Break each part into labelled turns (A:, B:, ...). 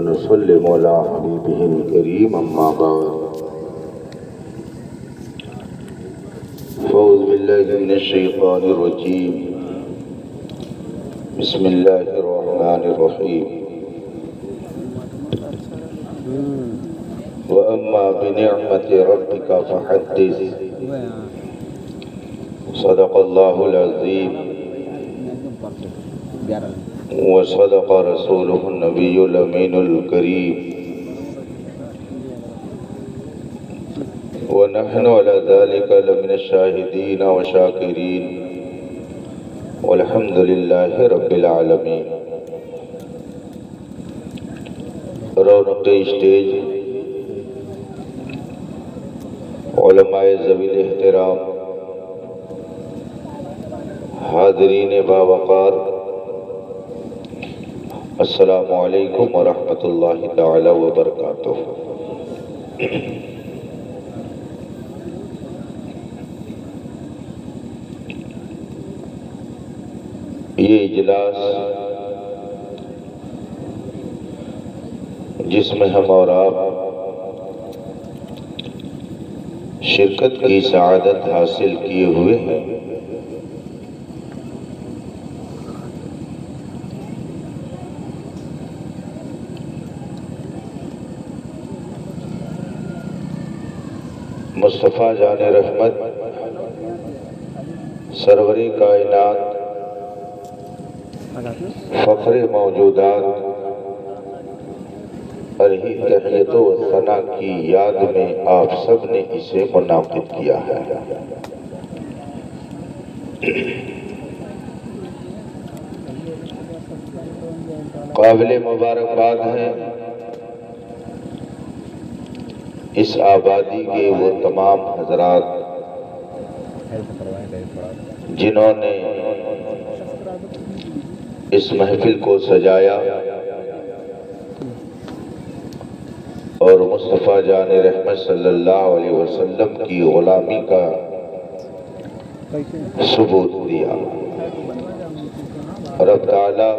A: ونسلم على حبيبه الكريم أما بعد فأعوذ بالله من الشيطان الرجيم بسم الله الرحمن الرحيم وأما بنعمة ربك فحدث صدق الله العظيم وصدق رسوله النبي الأمين الكريم ونحن على ذلك لمن الشاهدين والشاكرين والحمد لله رب العالمين. رونق اسٹیج، علماء ذوی الاحترام، حاضرین باوقار، السلام علیکم ورحمۃ اللہ تعالی وبرکاتہ. یہ اجلاس جس میں ہم اور آپ شرکت کی سعادت حاصل کیے ہوئے ہیں، مصطفیٰ جان رحمت سرور کائنات فخر موجودات علیہ تحیت و ثنا کی یاد میں آپ سب نے اسے منعقد کیا ہے. قابل مبارکباد ہیں اس آبادی کے وہ تمام حضرات جنہوں نے اس محفل کو سجایا اور مصطفیٰ جان رحمت صلی اللہ علیہ وسلم کی غلامی کا ثبوت دیا. رب تعالی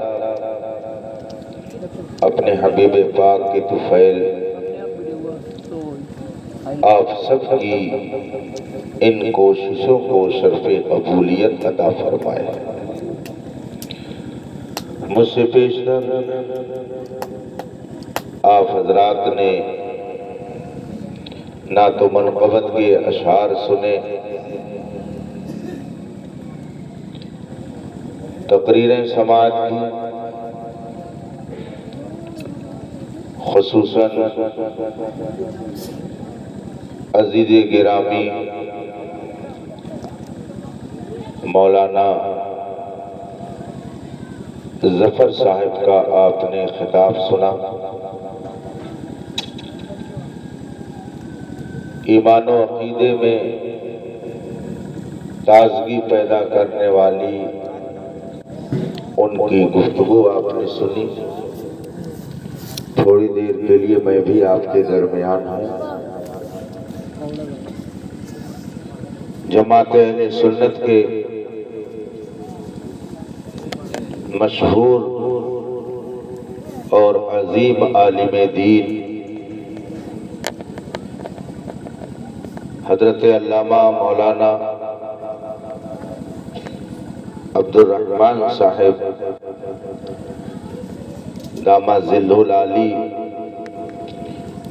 A: اپنے حبیب پاک کے طفیل آپ سب کی ان کوششوں کو شرف قبولیت عطا فرمائے. مجھ سے پیشتر آپ حضرات نے نعت و منقبت کے اشعار سنے، تقریریں سماعت کی، خصوصاً عزیز گرامی مولانا ظفر صاحب کا آپ نے خطاب سنا. ایمان و عقیدے میں تازگی پیدا کرنے والی ان کی گفتگو آپ نے سنی. تھوڑی دیر کے لیے میں بھی آپ کے درمیان ہوں. جماعت اہل سنت کے مشہور اور عظیم عالم دین حضرت علامہ مولانا عبد الرحمن صاحب دامہ ظلہ العالی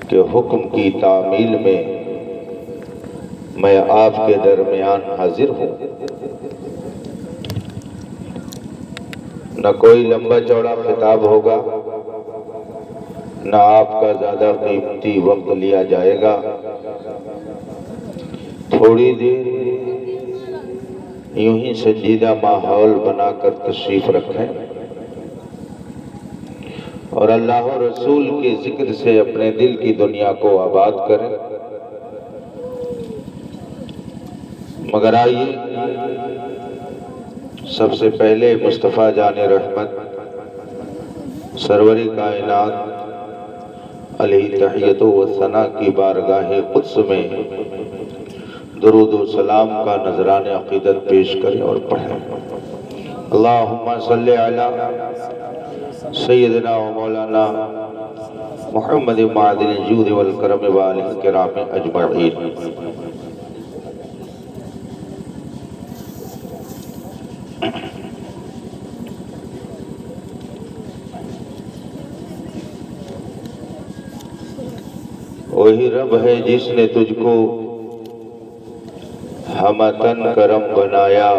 A: کے حکم کی تعمیل میں میں آپ کے درمیان حاضر ہوں. نہ کوئی لمبا چوڑا خطاب ہوگا، نہ آپ کا زیادہ قیمتی وقت لیا جائے گا. تھوڑی دیر یوں ہی سنجیدہ ماحول بنا کر تشریف رکھیں اور اللہ و رسول کے ذکر سے اپنے دل کی دنیا کو آباد کریں. مگر آئیے سب سے پہلے مصطفیٰ جان رحمت سرور کائنات علیہ تحیت و ثنا کی بارگاہ قدس میں درود و سلام کا نذران عقیدت پیش کریں اور پڑھیں. اللہم صلی علی سیدنا و مولانا محمد معدن الجود والکرم وآلہ الکرام اجمعین۔ وہی رب ہے جس نے تجھ کو ہمتن کرم بنایا،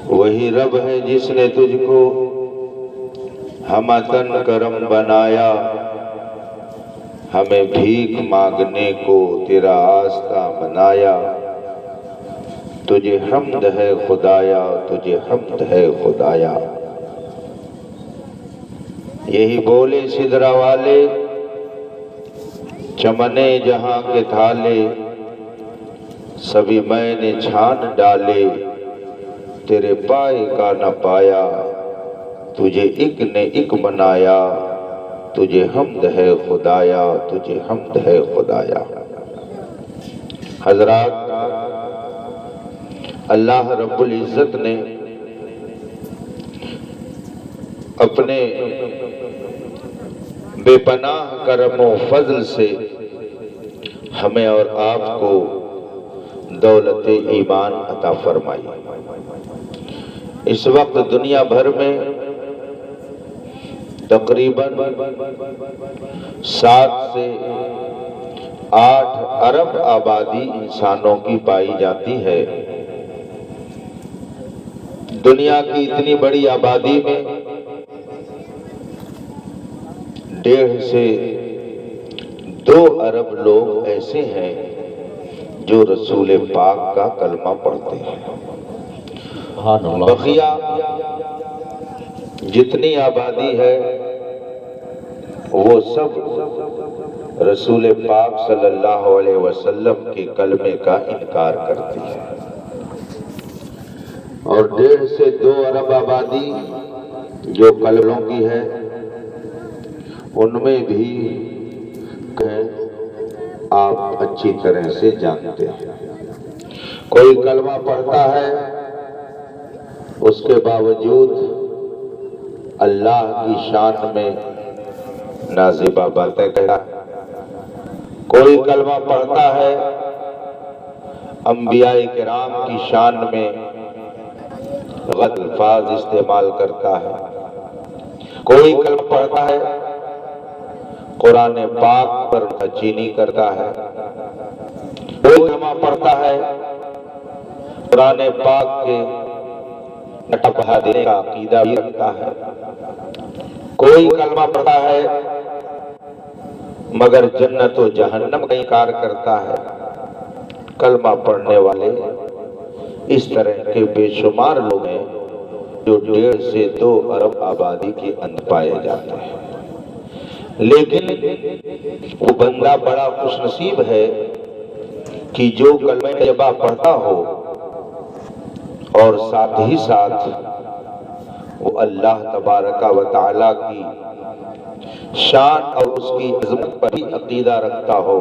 A: وہی رب ہے جس نے تجھ کو ہمتن کرم بنایا، ہمیں بھیک مانگنے کو تیرا آستہ بنایا، تجھے حمد ہے خدایا، تجھے حمد ہے خدایا۔ یہی بولے سدرا والے، چمنے جہاں کے تھالے، سبھی میں نے چھان ڈالے، تیرے پائے کا نہ پایا، تجھے ایک نے ایک بنایا، تجھے حمد ہے خدایا، تجھے حمد ہے خدایا۔ حضرات، اللہ رب العزت نے اپنے بے پناہ کرم و فضل سے ہمیں اور آپ کو دولت ایمان عطا فرمائی۔ اس وقت دنیا بھر میں تقریباً 7 سے 8 ارب آبادی انسانوں کی پائی جاتی ہے۔ دنیا کی اتنی بڑی آبادی میں 1.5 سے 2 ارب لوگ ایسے ہیں جو رسول پاک کا کلمہ پڑھتے ہیں۔ بقیہ جتنی آبادی ہے وہ سب رسول پاک صلی اللہ علیہ وسلم کے کلمے کا انکار کرتی ہے، اور 1.5 سے 2 ارب آبادی جو کلموں کی ہے ان میں بھی آپ اچھی طرح سے جانتے ہیں۔ کوئی کلمہ پڑھتا ہے، اس کے باوجود اللہ کی شان میں نازیبہ باتیں کہتا ہے۔ کوئی کلمہ پڑھتا ہے، انبیاء کرام کی شان میں غلط الفاظ استعمال کرتا ہے۔ کوئی کلمہ پڑھتا ہے، قرآن پاک پر چینی کرتا ہے۔ کوئی کلمہ پڑھتا ہے، قرآن پاک کے نٹا دینے کا عقیدہ بھی رکھتا ہے۔ کوئی کلمہ پڑھتا ہے مگر جنت و جہنم کا انکار کرتا ہے۔ کلمہ پڑھنے والے اس طرح کے بے شمار لوگ ہیں جو 1.5 سے 2 ارب آبادی کے اندر پائے جاتے ہیں۔ لیکن وہ بندہ بڑا خوش نصیب ہے کہ جو کلمہ طیبہ پڑھتا ہو اور ساتھ ہی ساتھ وہ اللہ تبارک و تعالیٰ کی شان اور اس کی عظمت پر ہی عقیدہ رکھتا ہو،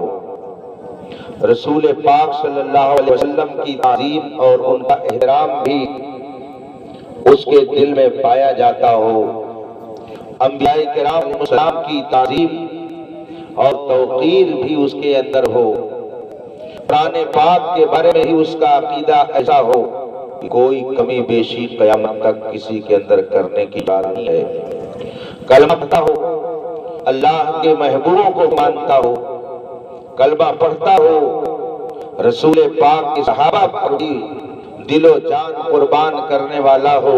A: رسول پاک صلی اللہ علیہ وسلم کی تعظیم اور ان کا احترام بھی اس کے دل میں پایا جاتا ہو، انبیاء کرام علیہ السلام کی تعظیم اور توقیر بھی اس کے اندر ہو، قرآن پاک کے بارے میں ہی اس کا عقیدہ ایسا ہو کہ کوئی کمی بیشی قیامت تک کسی کے اندر کرنے کی بات نہیں ہے، کلمہ پڑھتا ہو، اللہ کے محبوبوں کو مانتا ہو، کلمہ پڑھتا ہو، رسول پاک کے صحابہ پر بھی دل و جان قربان کرنے والا ہو،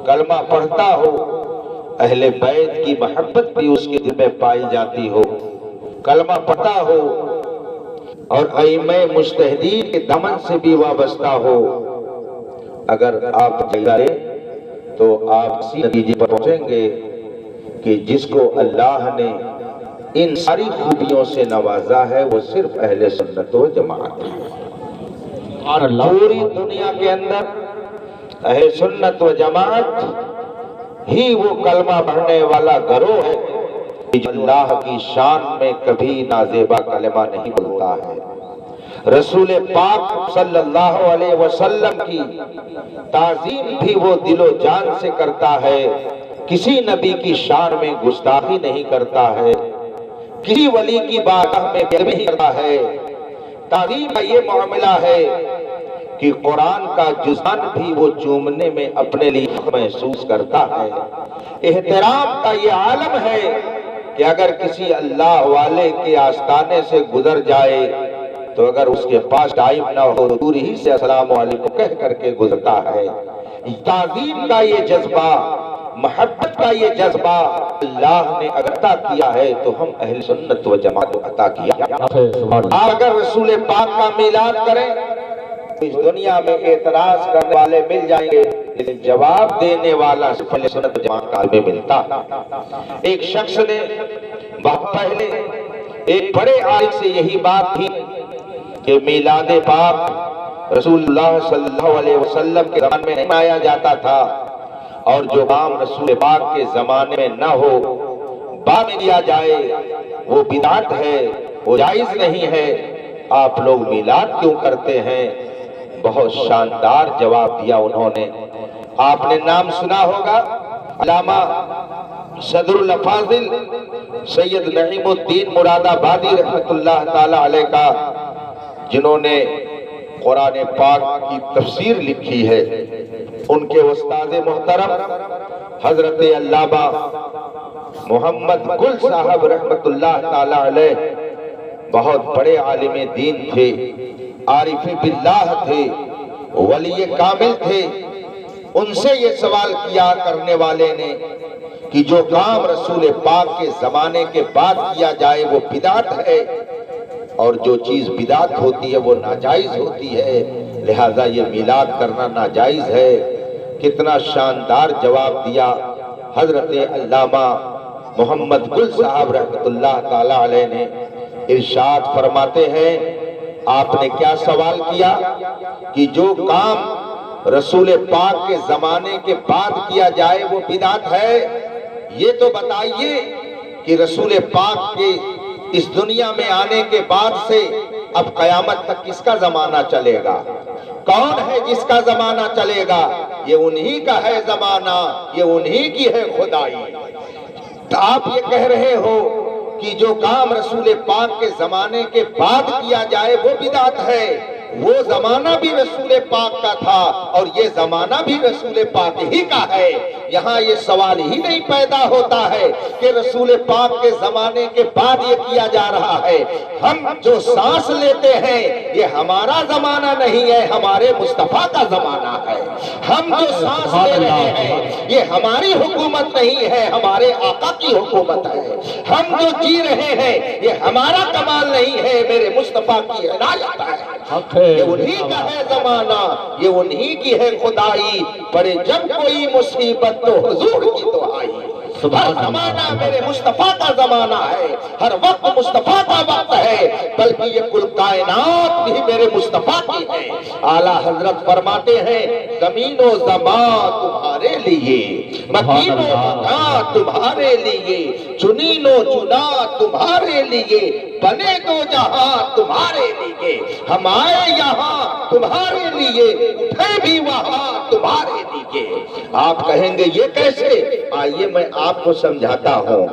A: کلمہ پڑھتا ہو، اہل بیت کی محبت بھی اس کے دل میں پائی جاتی ہو، کلمہ پڑھتا ہو اور ائمہ مجتہدین کے دمن سے بھی وابستہ ہو۔ اگر آپ جائیں تو آپ اسی نتیجے پر پہنچیں گے کہ جس کو اللہ نے ان ساری خوبیوں سے نوازا ہے وہ صرف اہل سنت و جماعت ہے۔ پوری دنیا کے اندر اہل سنت و جماعت ہی وہ کلمہ پڑھنے والا گروہ ہے جو اللہ کی شان میں کبھی نازیبا کلمہ نہیں بولتا ہے، رسول پاک صلی اللہ علیہ وسلم کی تعظیم بھی وہ دل و جان سے کرتا ہے، کسی نبی کی شان میں گستاخی نہیں کرتا ہے، کسی ولی کی بارگاہ میں بے ادبی نہیں کرتا ہے۔ تعظیم کا یہ معاملہ ہے کہ قرآن کا جزان بھی وہ چومنے میں اپنے لیے محسوس کرتا ہے۔ احترام کا یہ عالم ہے کہ اگر کسی اللہ والے کے آستانے سے گزر جائے تو اگر اس کے پاس ٹائم نہ ہو تو دور ہی سے السلام علیکم کہہ کر کے گزرتا ہے۔ تعظیم کا یہ جذبہ، محبت کا یہ جذبہ اللہ نے عطا کیا ہے تو ہم اہل سنت و جماعت کو عطا کیا۔ آپ اگر رسول پاک کا میلاد کریں اس دنیا میں اعتراض کرنے والے مل جائیں گے، لیکن جواب دینے والا صرف اہل سنت و جماعت کا میں ملتا۔ ایک شخص نے بہت پہلے ایک بڑے عالم سے یہی بات تھی کہ میلاد پاک رسول اللہ صلی اللہ علیہ وسلم کے زمانے میں نہیں منایا جاتا تھا، اور جو کام رسول پاک کے زمانے میں نہ ہو بعد میں کیا جائے وہ بدعت ہے، وہ جائز نہیں ہے، آپ لوگ میلاد کیوں کرتے ہیں؟ بہت شاندار جواب دیا انہوں نے۔ آپ نے نام سنا ہوگا علامہ صدر الافاضل سید نعیم الدین مراد آبادی رحمت اللہ تعالی علیہ کا، جنہوں نے قرآن پاک کی تفسیر لکھی ہے۔ ان کے استاد محترم حضرت علامہ محمد گل صاحب رحمت اللہ تعالی علیہ بہت بڑے عالم دین تھے، عارف باللہ تھے، ولی کامل تھے۔ ان سے یہ سوال کیا کرنے والے نے کہ جو کام رسول پاک کے زمانے کے بعد کیا جائے وہ بدعت ہے، اور جو چیز بدعت ہوتی ہے وہ ناجائز ہوتی ہے، لہذا یہ میلاد کرنا ناجائز ہے۔ کتنا شاندار جواب دیا حضرت علامہ محمد گل صاحب رحمت اللہ تعالی علیہ نے۔ ارشاد فرماتے ہیں، آپ نے کیا سوال کیا کہ جو کام رسول پاک کے زمانے کے بعد کیا جائے وہ بدعت ہے، یہ تو بتائیے کہ رسول پاک کے اس دنیا میں آنے کے بعد سے اب قیامت تک کس کا زمانہ چلے گا؟ کون ہے جس کا زمانہ چلے گا؟ یہ انہی کا ہے زمانہ، یہ انہی کی ہے خدائی۔ تو آپ یہ کہہ رہے ہو کہ جو کام رسول پاک کے زمانے کے بعد کیا جائے وہ بدعت ہے، وہ زمانہ بھی رسول پاک کا تھا اور یہ زمانہ بھی رسول پاک ہی کا ہے۔ یہاں یہ سوال ہی نہیں پیدا ہوتا ہے کہ رسول پاک کے زمانے کے بعد یہ کیا جا رہا ہے۔ ہم جو سانس لیتے ہیں یہ ہمارا زمانہ نہیں ہے، ہمارے مصطفیٰ کا زمانہ ہے۔ ہم جو سانس لے رہے ہیں یہ ہماری حکومت نہیں ہے، ہمارے آقا کی حکومت ہے۔ ہم جو جی رہے ہیں یہ ہمارا کمال نہیں ہے، میرے مصطفیٰ کی عنایت ہے۔ یہ انہی کا ہے زمانہ، یہ انہی کی ہے خدائی، پڑے جب کوئی مصیبت تو حضور کی دعائی۔ ہر زمانہ میرے مصطفیٰ کا زمانہ ہے، ہر وقت مصطفیٰ کا وقت ہے، بلکہ یہ کل کائنات بھی میرے مصطفیٰ کی ہے۔ اعلیٰ حضرت فرماتے ہیں، زمین و زمان تمہارے لیے، مکین و مکان تمہارے لیے، چنین و چنا تمہارے لیے، بنے دو جہاں تمہارے لیے، ہم آئے یہاں تمہارے لیے، اٹھے بھی وہاں تمہارے لیے۔ آپ کہیں گے یہ کیسے؟ آئیے میں آپ کو سمجھاتا ہوں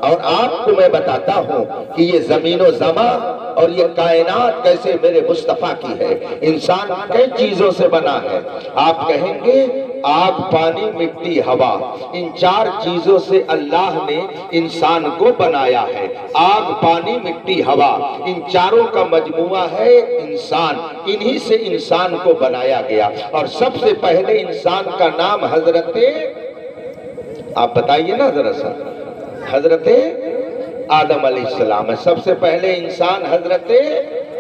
A: اور آپ کو میں بتاتا ہوں کہ یہ زمین و زمان اور یہ کائنات کیسے میرے مصطفیٰ کی ہے۔ انسان کئی چیزوں سے بنا ہے۔ آپ کہیں گے آگ، پانی، مٹی، ہوا، ان چار چیزوں سے اللہ نے انسان کو بنایا ہے۔ آگ، پانی، مٹی، ہوا، ان چاروں کا مجموعہ ہے انسان، انہی سے انسان کو بنایا گیا۔ اور سب سے پہلے انسان کا نام حضرت، آپ بتائیے نا ذرا سا، حضرت آدم علیہ السلام ہے۔ سب سے پہلے انسان حضرت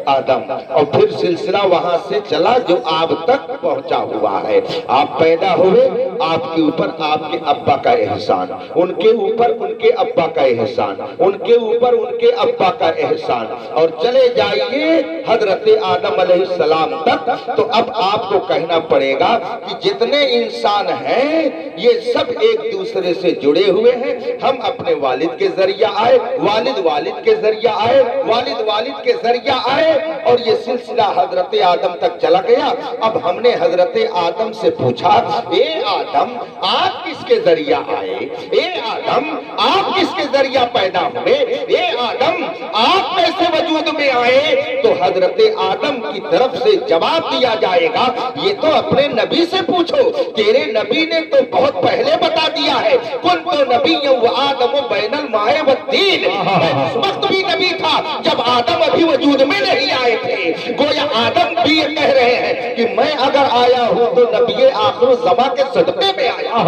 A: آدم، اور پھر سلسلہ وہاں سے چلا جو آپ تک پہنچا ہوا ہے۔ آپ پیدا ہوئے، آپ کے اوپر آپ کے ابا کا احسان، ان کے اوپر ان کے ابا کا احسان، ان کے اوپر ان کے ابا کا احسان، اور چلے جائیے حضرت آدم علیہ السلام تک۔ تو اب آپ کو کہنا پڑے گا کہ جتنے انسان ہیں یہ سب ایک دوسرے سے جڑے ہوئے ہیں. ہم اپنے والد کے ذریعہ آئے, والد والد کے ذریعہ آئے, والد والد کے ذریعہ آئے, اور یہ سلسلہ حضرت آدم تک چلا گیا. اب ہم نے حضرت آدم سے پوچھا, اے آدم آپ کس کے ذریعہ آئے؟ اے آدم آپ کس کے ذریعہ پیدا ہوئے؟ اے آدم آپ کیسے وجود میں آئے؟ تو حضرت آدم کی طرف سے جواب دیا جائے گا, یہ تو اپنے نبی سے پوچھو, تیرے نبی نے تو بہت پہلے بتا دیا ہے. کن تو نبی آدم بین الماء والطین, میں اس وقت بھی نبی تھا جب آدم ابھی وجود میں نہیں آئے تھے. گویا آدم بھی یہ کہہ رہے ہیں کہ میں اگر آیا ہوں تو نبی آخر الزمان کے صدقے میں آیا,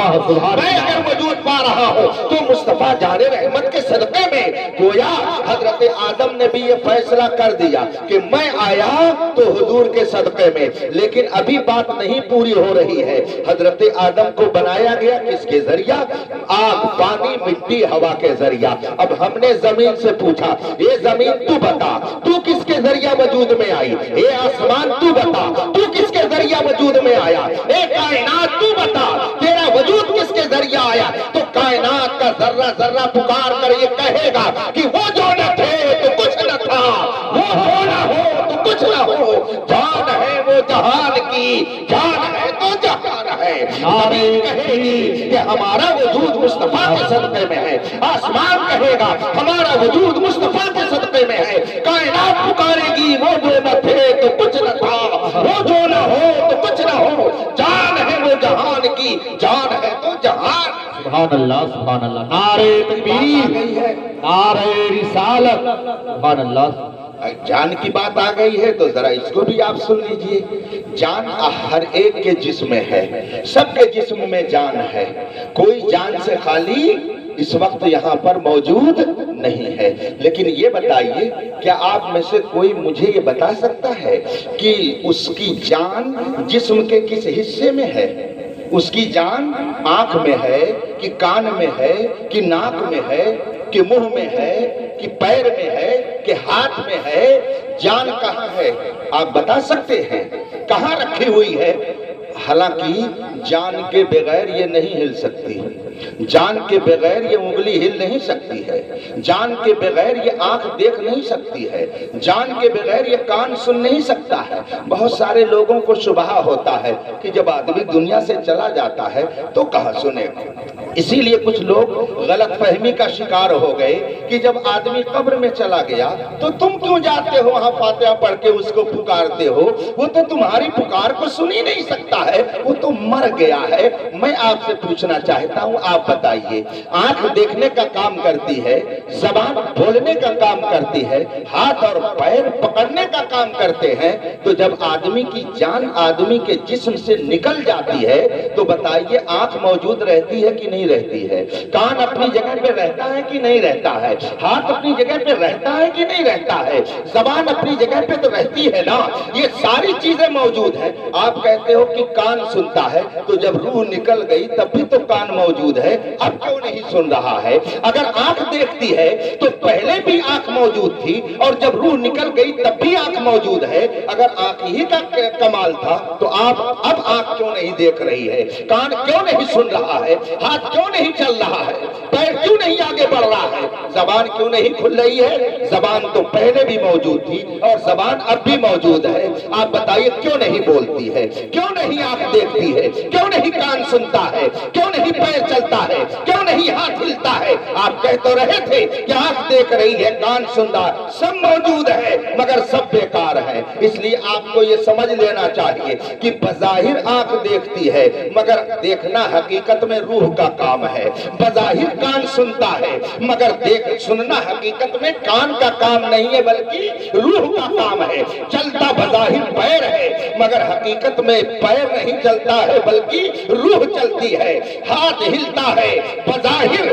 A: میں اگر وجود پا رہا ہوں تو مصطفیٰ جان رحمت کے صدقے میں. گویا حضرت آدم نے بھی یہ فیصلہ کر دیا کہ میں آیا تو حضور کے صدقے میں. لیکن ابھی بات نہیں پوری ہو رہی ہے. حضرت آدم کو بنایا گیا کس کے ذریعہ؟ آگ, پانی, مٹی, ہوا کے ذریعہ. اب ہم نے زمین سے پوچھا, اے زمین تو بتا تو کس کے ذریعہ وجود میں آئی؟ اے آسمان تو بتا تو کس کے ذریعہ وجود میں آیا؟ اے کائنات تو بتا تیرا وجود کس کے ذریعہ آیا؟ تو کائنات کا ذرہ ذرہ پکار کر یہ کہے گا کہ وہ جو نہ تھے تو کچھ نہ تھا, وہ جو نہ ہو تو کچھ نہ ہو. جان ہے وہ جہان کی, جان ہے تو جہان ہے. زمین کہے گی کہ ہمارا وجود مصطفیٰ کے صدقے میں ہے. آسمان کہے گا ہمارا وجود مصطفیٰ کے صدقے میں ہے. کائنات پکارے گی وہ جو نہ تھے تو کچھ نہ تھا, وہ جو نہ ہو تو کچھ نہ ہو. جان ہے وہ جہان کی, جان ہے تو جہان.
B: سبحان اللہ, سبحان اللہ. نعرہ تکبیر, نعرہ رسالت, سبحان اللہ.
A: جان کی بات آ گئی ہے تو ذرا اس کو بھی آپ سن لیجئے. جان ہر ایک کے جسم میں ہے, سب کے جسم میں جان ہے. کوئی جان سے خالی اس وقت یہاں پر موجود نہیں ہے. لیکن یہ بتائیے, کیا آپ میں سے کوئی مجھے یہ بتا سکتا ہے کہ اس کی جان جسم کے کس حصے میں ہے؟ اس کی جان آنکھ میں ہے کہ کان میں ہے کہ ناک میں ہے کہ منہ میں ہے کہ پیر میں ہے کہ ہاتھ میں ہے؟ جان کہاں ہے آپ بتا سکتے ہیں؟ کہاں رکھی ہوئی ہے؟ حالانکہ جان کے بغیر یہ نہیں ہل سکتی, جان کے بغیر یہ انگلی ہل نہیں سکتی ہے, جان کے بغیر یہ آنکھ دیکھ نہیں سکتی ہے, جان کے بغیر یہ کان سن نہیں سکتا ہے. بہت سارے لوگوں کو شبہ ہوتا ہے کہ جب آدمی دنیا سے چلا جاتا ہے تو کہاں سنے گا. اسی لیے کچھ لوگ غلط فہمی کا شکار ہو گئے کہ جب آدمی قبر میں چلا گیا تو تم کیوں جاتے ہو وہاں فاتحہ پڑھ کے اس کو پکارتے ہو؟ وہ تو تمہاری پکار کو سن ہی نہیں سکتا ہے, وہ تو مر گیا ہے. میں آپ سے پوچھنا چاہتا ہوں, آپ بتائیے, آنکھ دیکھنے کا کام کرتی ہے, زبان بولنے کا کام کرتی ہے, ہاتھ اور پیر پکڑنے کا کام کرتے ہیں, تو جب آدمی کی جان آدمی کے جسم سے نکل جاتی ہے تو بتائیے آنکھ موجود رہتی ہے کہ نہیں رہتی ہے؟ کان اپنی جگہ پہ رہتا ہے کہ نہیں رہتا ہے؟ ہاتھ اپنی جگہ پہ رہتا ہے کہ نہیں رہتا ہے؟ زبان اپنی جگہ پہ تو رہتی ہے نا. یہ ساری چیزیں موجود ہیں. آپ کہتے ہو کہ کان سنتا ہے, تو جب روح نکل گئی تب بھی تو کان موجود ہے, اب کیوں نہیں سن رہا ہے؟ اگر آنکھ دیکھتی ہے تو پہلے بھی آنکھ موجود تھی, اور جب روح نکل گئی تب بھی آنکھ موجود ہے. اگر آنکھ ہی کا کمال تھا تو آپ اب آنکھ کیوں نہیں دیکھ رہی ہے؟ کان کیوں نہیں سن رہا ہے؟ ہاتھ کیوں نہیں چل رہا ہے؟ پیر کیوں نہیں آگے بڑھ رہا ہے؟ زبان کیوں نہیں کھل رہی ہے؟ زبان تو پہلے بھی موجود تھی اور زبان اب بھی موجود ہے. آپ بتائیے کیوں نہیں بولتی ہے؟ کیوں نہیں آنکھ دیکھتی ہے؟ کیوں نہیں کان سنتا ہے؟ کیوں نہیں پیر چلتا ہے؟ کیوں نہیں ہاتھ ہلتا ہے؟ آپ کہہ تو رہے تھے کہ آنکھ دیکھ رہی ہے, کان سن رہا ہے, سب موجود ہے مگر سب بیکار ہے. اس لیے آپ کو یہ سمجھ لینا چاہیے کہ بظاہر آنکھ دیکھتی ہے مگر دیکھنا حقیقت میں روح کا کام ہے. بظاہر کان سنتا ہے مگر سننا حقیقت میں کان کا کام نہیں ہے بلکہ روح کا کام ہے. چلتا بظاہر پیر ہے مگر حقیقت میں پیر نہیں چلتا ہے بلکہ روح چلتی ہے. ہاتھ ہلتا ہے بظاہر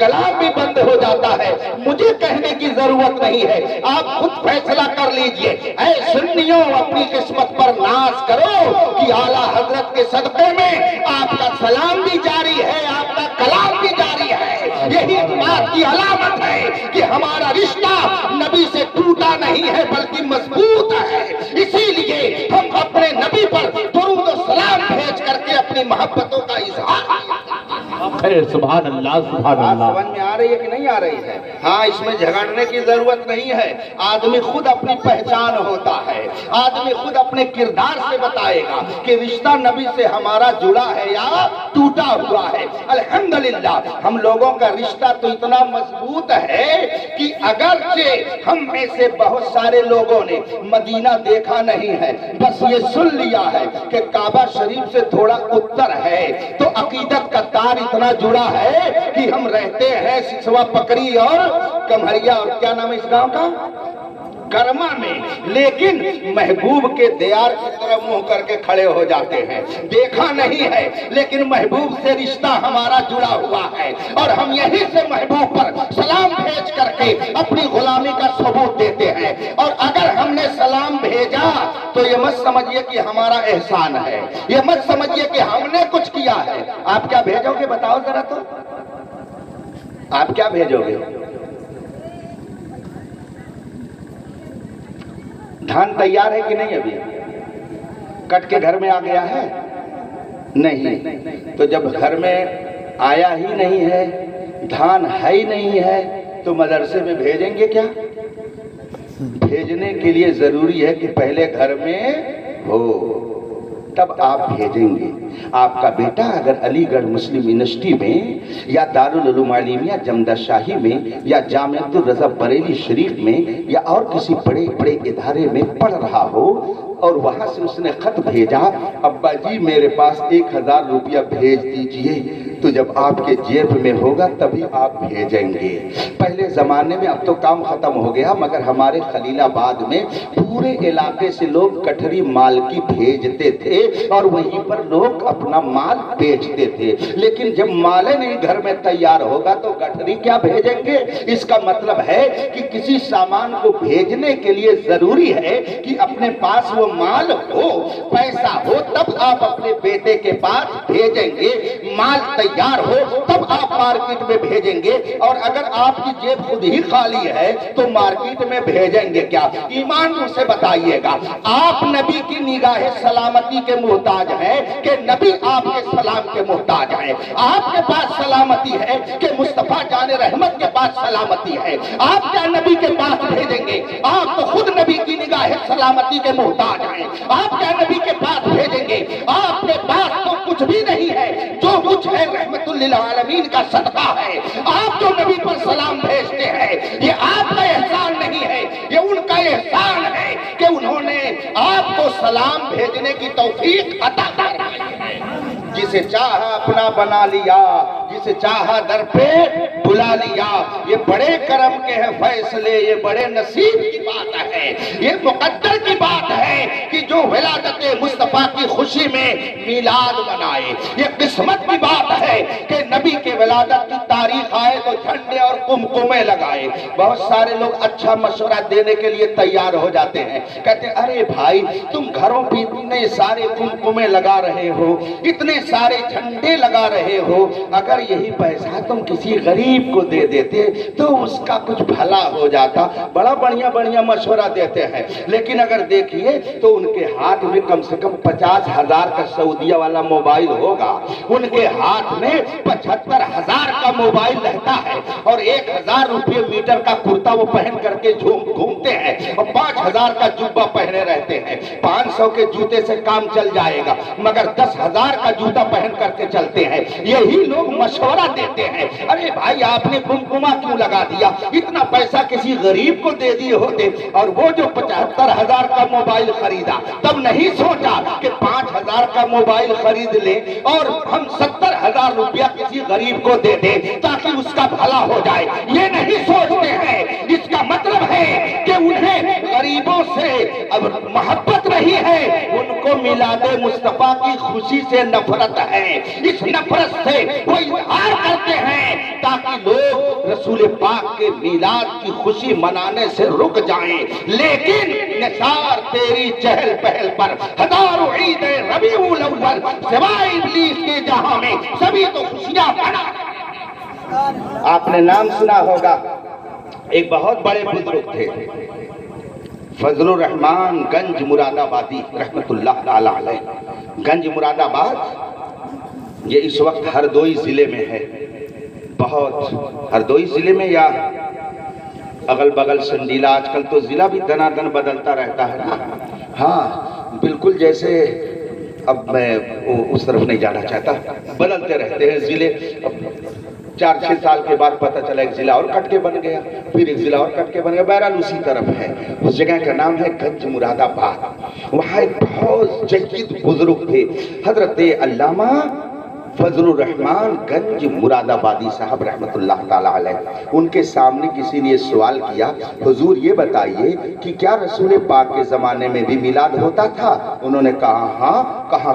A: کلام بھی بند ہو جاتا ہے۔ مجھے کہنے کی ضرورت نہیں ہے، آپ خود فیصلہ کر لیجئے۔ اے سنیوں، اپنی قسمت پر ناز کرو کہ اعلیٰ حضرت کے صدقے میں آپ کا سلام بھی جاری ہے، آپ کا کلام بھی جاری ہے۔ یہی بات کی علامت ہے کہ ہمارا رشتہ نبی سے ٹوٹا نہیں ہے بلکہ مضبوط ہے۔ اسی لیے ہم اپنے نبی پر درود و سلام بھیج کر کے اپنی محبتوں کا اظہار
B: سبحان اللہ سبحان
A: بات
B: اللہ۔
A: سمجھ میں آ رہی ہے کہ نہیں آ رہی ہے؟ ہاں، اس میں جھگڑنے کی ضرورت نہیں ہے۔ آدمی خود اپنی پہچان ہوتا ہے، آدمی خود اپنے کردار سے بتائے گا کہ رشتہ نبی سے ہمارا جڑا ہے یا ٹوٹا ہوا ہے۔ الحمدللہ ہم لوگوں کا رشتہ تو اتنا مضبوط ہے کہ اگرچہ ہم میں سے بہت سارے لوگوں نے مدینہ دیکھا نہیں ہے، بس یہ سن لیا ہے کہ کعبہ شریف سے تھوڑا اتر ہے، تو عقیدت کا تار اتنا جڑا ہے کہ ہم رہتے ہیں سسوا پکڑی اور کمہریا اور کیا نام ہے اس گاؤں کا، کرما میں، لیکن محبوب کے دیار کی طرف منہ کر کے کھڑے ہو جاتے ہیں۔ دیکھا نہیں ہے لیکن محبوب سے رشتہ ہمارا جڑا ہوا ہے، اور ہم یہی سے محبوب پر سلام بھیج کر کے اپنی غلامی کا ثبوت دیتے ہیں۔ اور اگر ہم نے سلام بھیجا تو یہ مت سمجھیے کہ ہمارا احسان ہے، یہ مت سمجھیے کہ ہم نے کچھ کیا ہے۔ آپ کیا بھیجو گے بتاؤ ذرا، تو آپ کیا بھیجو گے؟ دھان تیار ہے کہ نہیں؟ ابھی کٹ کے گھر میں آ گیا ہے نہیں؟ تو جب گھر میں آیا ہی نہیں ہے، دھان ہے ہی نہیں ہے، تو مدرسے میں بھیجیں گے کیا؟ بھیجنے کے لیے ضروری ہے کہ پہلے گھر میں ہو، تب آپ بھیجیں گے۔ آپ کا بیٹا اگر علی گڑھ مسلم یونیورسٹی میں یا دارالعلوم عالمیہ جمدہ شاہی میں یا جامعۃ الرضا بریلی شریف میں یا اور کسی بڑے بڑے ادارے میں پڑھ رہا ہو اور وہاں سے اس نے خط بھیجا، ابا جی میرے پاس 1000 روپیہ بھیج دیجئے، تو جب آپ کے جیب میں ہوگا تبھی آپ بھیجیں گے۔ پہلے زمانے میں، اب تو کام ختم ہو گیا، مگر ہمارے خلیل آباد میں پورے علاقے سے لوگ کٹھری مال کی بھیجتے تھے اور وہیں پر لوگ اپنا مال بیچتے تھے۔ لیکن جب مالے نہیں گھر میں تیار ہوگا تو گٹھری کیا بھیجیں گے؟ اس کا مطلب ہے کہ کسی سامان کو بھیجنے کے لیے ضروری ہے کہ اپنے پاس وہ مال ہو، پیسہ ہو، تب آپ اپنے بیٹے کے پاس بھیجیں گے۔ مال تیار ہو تب آپ مارکیٹ میں بھیجیں گے، اور اگر آپ کی جیب خود ہی خالی ہے تو مارکیٹ میں بھیجیں گے کیا؟ ایمان سے بتائیے گا، آپ نبی کی نگاہ سلامتی کے محتاج ہیں کہ نبی آپ کے سلام کے محتاج ہیں؟ آپ کے پاس سلامتی ہے کہ مصطفیٰ جان رحمت کے پاس سلامتی ہے؟ آپ کیا نبی کے پاس بھیجیں گے؟ آپ تو خود نبی کی نگاہ سلامتی کے محتاج ہیں، آپ کیا نبی کے پاس بھیجیں گے؟ آپ کے پاس تو کچھ بھی نہیں ہے، جو کچھ ہے رحمت للعالمین کا صدقہ ہے۔ آپ جو نبی پر سلام بھیجتے ہیں یہ آپ کا احسان نہیں ہے، یہ ان کا احسان ہے کہ انہوں نے آپ کو سلام بھیجنے کی توفیق عطا فرمائی ہے۔ جسے چاہا اپنا بنا لیا، جسے چاہا در پہ بلا لیا۔ یہ بڑے کرم کے ہیں فیصلے، یہ بڑے نصیب کی بات ہے، یہ مقدر کی بات ہے کہ جو ولادت مصطفیٰ کی خوشی میں میلاد منائے۔ یہ قسمت کی بات ہے کہ نبی کے ولادت کی تاریخ آئے تو جھنڈے اور قمقمے لگائے۔ بہت سارے لوگ اچھا مشورہ دینے کے لیے تیار ہو جاتے ہیں، کہتے ہیں ارے بھائی تم گھروں پہ اتنے سارے قمقمے لگا رہے ہو، اتنے سارے جھنڈے لگا رہے ہو، اگر یہی پیسہ تم کسی غریب کو دے دیتے تو اس کا کچھ بھلا ہو جاتا۔ بڑا بڑھیا مشورہ دیتے ہیں، لیکن اگر دیکھیے تو ان کے ہاتھ میں کم سے کم 50,000 کا سعودیہ والا موبائل ہوگا، ان کے ہاتھ میں 75,000 کا موبائل رہتا ہے، اور 1,000 روپے میٹر کا کرتا وہ پہن کر کے گھومتے ہیں، اور 5,000 کا جوبہ پہنے رہتے ہیں۔ 500 کے جوتے سے کام چل جائے گا، مگر 10,000 کا جوتا پہن کر کے چلتے ہیں۔ یہی لوگ مشورہ دیتے ہیں، ارے بھائی آپ نے قمقمہ کیوں لگا دیا؟ اتنا پیسہ کسی غریب کو دے دیے ہوتے، اور وہ جو 75,000 کا موبائل خریدا تب نہیں سوچا کہ 5,000 کا موبائل خرید لے اور ہم 70,000 روپیہ کسی غریب کو دے دیں تاکہ اس کا بھلا ہو جائے؟ یہ نہیں سوچتے ہیں۔ اس کا مطلب ہے کہ انہیں غریبوں سے اب محبت نہیں نہیں ہے ان کو میلاد مصطفیٰ کی خوشی سے نفرت ہے۔ اس نفرت سے وہ اظہار کرتے ہیں تاکہ لوگ رسول پاک کے میلاد کی خوشی منانے سے رک جائیں، لیکن نثار تیری چہل پہل پر ہزاروں عید ربیع الاول سوائے ابلیس کے جہاں میں سبھی تو خوشیاں منا۔ آپ نے نام سنا ہوگا، ایک بہت بڑے بزرگ تھے، فضل الرحمان گنج مراد آبادی رحمت اللہ تعالی علیہ۔ گنج مراد آباد یہ اس وقت ہردوئی ضلع میں ہے، بہت ہردوئی ضلع میں یا اگل بغل سنڈیلا، آج کل تو ضلع بھی دنا دن بدلتا رہتا ہے نا۔ ہاں بالکل، جیسے اب میں اس طرف نہیں جانا چاہتا، بدلتے رہتے ہیں ضلع۔ 4-6 سال کے بعد پتہ چلا ایک ضلع اور کٹ کے بن گیا، پھر ایک ضلع اور کٹ کے بن گیا، بہرحال اسی طرف ہے۔ اس جگہ کا نام ہے گنج مراد آباد۔ وہاں ایک بہت جید بزرگ تھے، حضرت علامہ فضل الرحمان گنج مراد آبادی صاحب رحمت اللہ تعالی علیہ۔ ان کے سامنے کسی نے سوال کیا، حضور یہ بتائیے کہ کیا رسول پاک کے زمانے میں بھی میلاد ہوتا تھا؟ انہوں نے کہا ہاں۔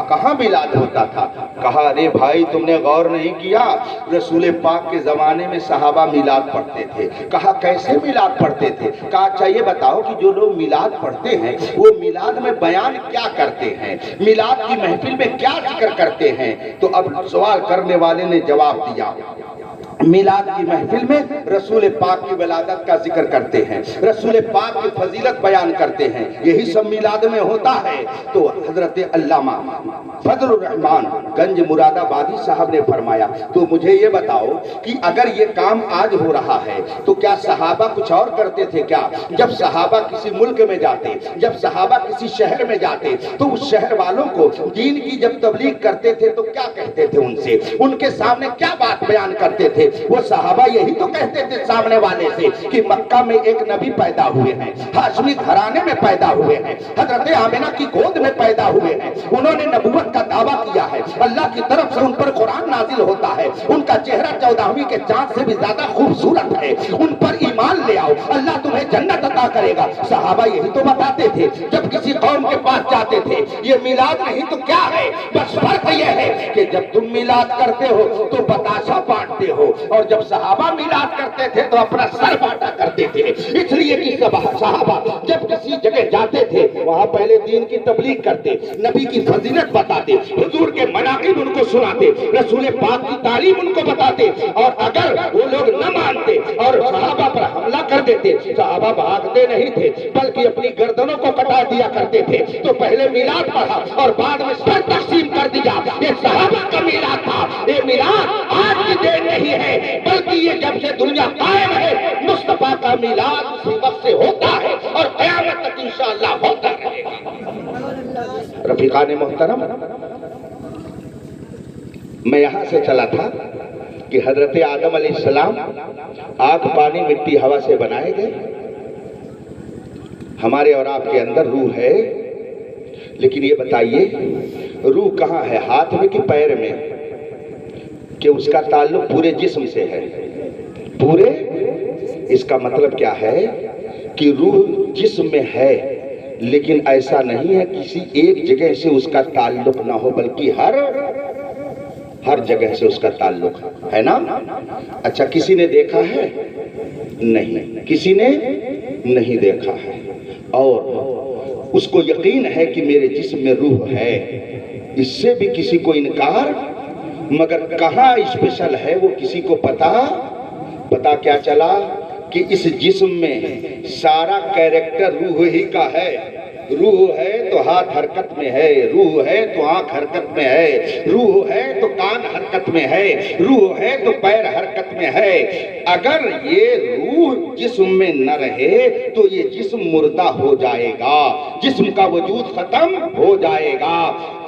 A: کہاں میلاد ہوتا تھا؟ کہا ارے بھائی تم نے غور نہیں کیا، رسول پاک کے زمانے میں صحابہ میلاد پڑھتے تھے۔ کہا کیسے میلاد پڑھتے تھے؟ کہا اچھا یہ بتاؤ کہ جو لوگ میلاد پڑھتے ہیں وہ میلاد میں بیان کیا کرتے ہیں، میلاد کی محفل میں کیا ذکر کرتے ہیں؟ تو اب سوال کرنے والے نے جواب دیا، میلاد کی محفل میں رسول پاک کی ولادت کا ذکر کرتے ہیں، رسول پاک کی فضیلت بیان کرتے ہیں، یہی سب میلاد میں ہوتا ہے۔ تو حضرت علامہ فضل الرحمان گنج مراد آبادی صاحب نے فرمایا تو مجھے یہ بتاؤ کہ اگر یہ کام آج ہو رہا ہے تو کیا صحابہ کچھ اور کرتے تھے کیا؟ جب صحابہ کسی ملک میں جاتے، جب صحابہ کسی شہر میں جاتے تو اس شہر والوں کو دین کی جب تبلیغ کرتے تھے تو کیا کہتے تھے؟ ان سے ان کے سامنے کیا بات بیان کرتے تھے؟ وہ صحابہ یہی تو کہتے تھے سامنے والے سے کہ مکہ میں ایک نبی پیدا ہوئے ہیں، ہاشمی گھرانے میں پیدا ہوئے ہیں، حضرت آمنہ کی گود میں پیدا ہوئے ہیں، انہوں نے نبوت کا دعویٰ کیا ہے، اللہ کی طرف سے ان پر قرآن نازل ہوتا ہے، ان کا چہرہ 14ویں کے چاند سے بھی زیادہ خوبصورت ہے، ان پر ایمان لے آؤ اللہ تمہیں جنت عطا کرے گا۔ صحابہ یہی تو بتاتے تھے، جب کسی قوم کے پاس جاتے تھے یہ میلاد نہیں تو کیا ہے، بس فرق یہ ہے کہ جب تم میلاد کرتے ہو تو بتاشا بانٹتے ہو، اور جب صحابہ میلاد کرتے تھے تو اپنا سر بانٹا کرتے تھے۔ اس لیے کہ صحابہ جب کسی جگہ جاتے تھے وہاں پہلے دین کی تبلیغ کرتے، نبی کی فضیلت بتاتے، حضور کے مناقب ان کو سناتے، رسول پاک کی تعلیم ان کو بتاتے، اور اگر وہ لوگ نہ مانتے اور صحابہ پر حملہ کر دیتے، صحابہ بھاگتے نہیں تھے بلکہ اپنی گردنوں کو کٹا دیا کرتے تھے۔ تو پہلے میلاد پڑھا اور بعد میں سر تقسیم کر دیا، یہ صحابہ کا میلاد تھا۔ یہ میلاد آج کی دیر نہیں ہے بلکہ یہ جب سے دنیا قائم ہے مصطفیٰ کا میلاد اسی وقت سے ہوتا ہے اور قیامت تک انشاءاللہ ہوتا رہے گا۔ رفیقان محترم، میں یہاں سے چلا تھا کہ حضرت آدم علیہ السلام آگ پانی مٹی ہوا سے بنائے گئے، ہمارے اور آپ کے اندر روح ہے، لیکن یہ بتائیے روح کہاں ہے، ہاتھ میں کہ پیر میں؟ کہ اس کا تعلق پورے جسم سے ہے، پورے۔ اس کا مطلب کیا ہے کہ روح جسم میں ہے لیکن ایسا نہیں ہے کسی ایک جگہ سے اس کا تعلق نہ ہو بلکہ ہر جگہ سے اس کا تعلق ہے نا۔ اچھا کسی نے دیکھا ہے؟ نہیں، کسی نے نہیں دیکھا ہے، اور اس کو یقین ہے کہ میرے جسم میں روح ہے، اس سے بھی کسی کو انکار، مگر کہاں اسپیشل ہے وہ کسی کو پتا کیا چلا کہ اس جسم میں سارا کیریکٹر روح ہی کا ہے۔ روح ہے تو ہاتھ حرکت میں ہے، روح ہے تو آنکھ حرکت میں ہے، روح ہے تو کان حرکت میں ہے، روح ہے تو پیر حرکت میں ہے۔ اگر یہ روح جسم میں نہ رہے تو یہ جسم مردہ ہو جائے گا، جسم کا وجود ختم ہو جائے گا۔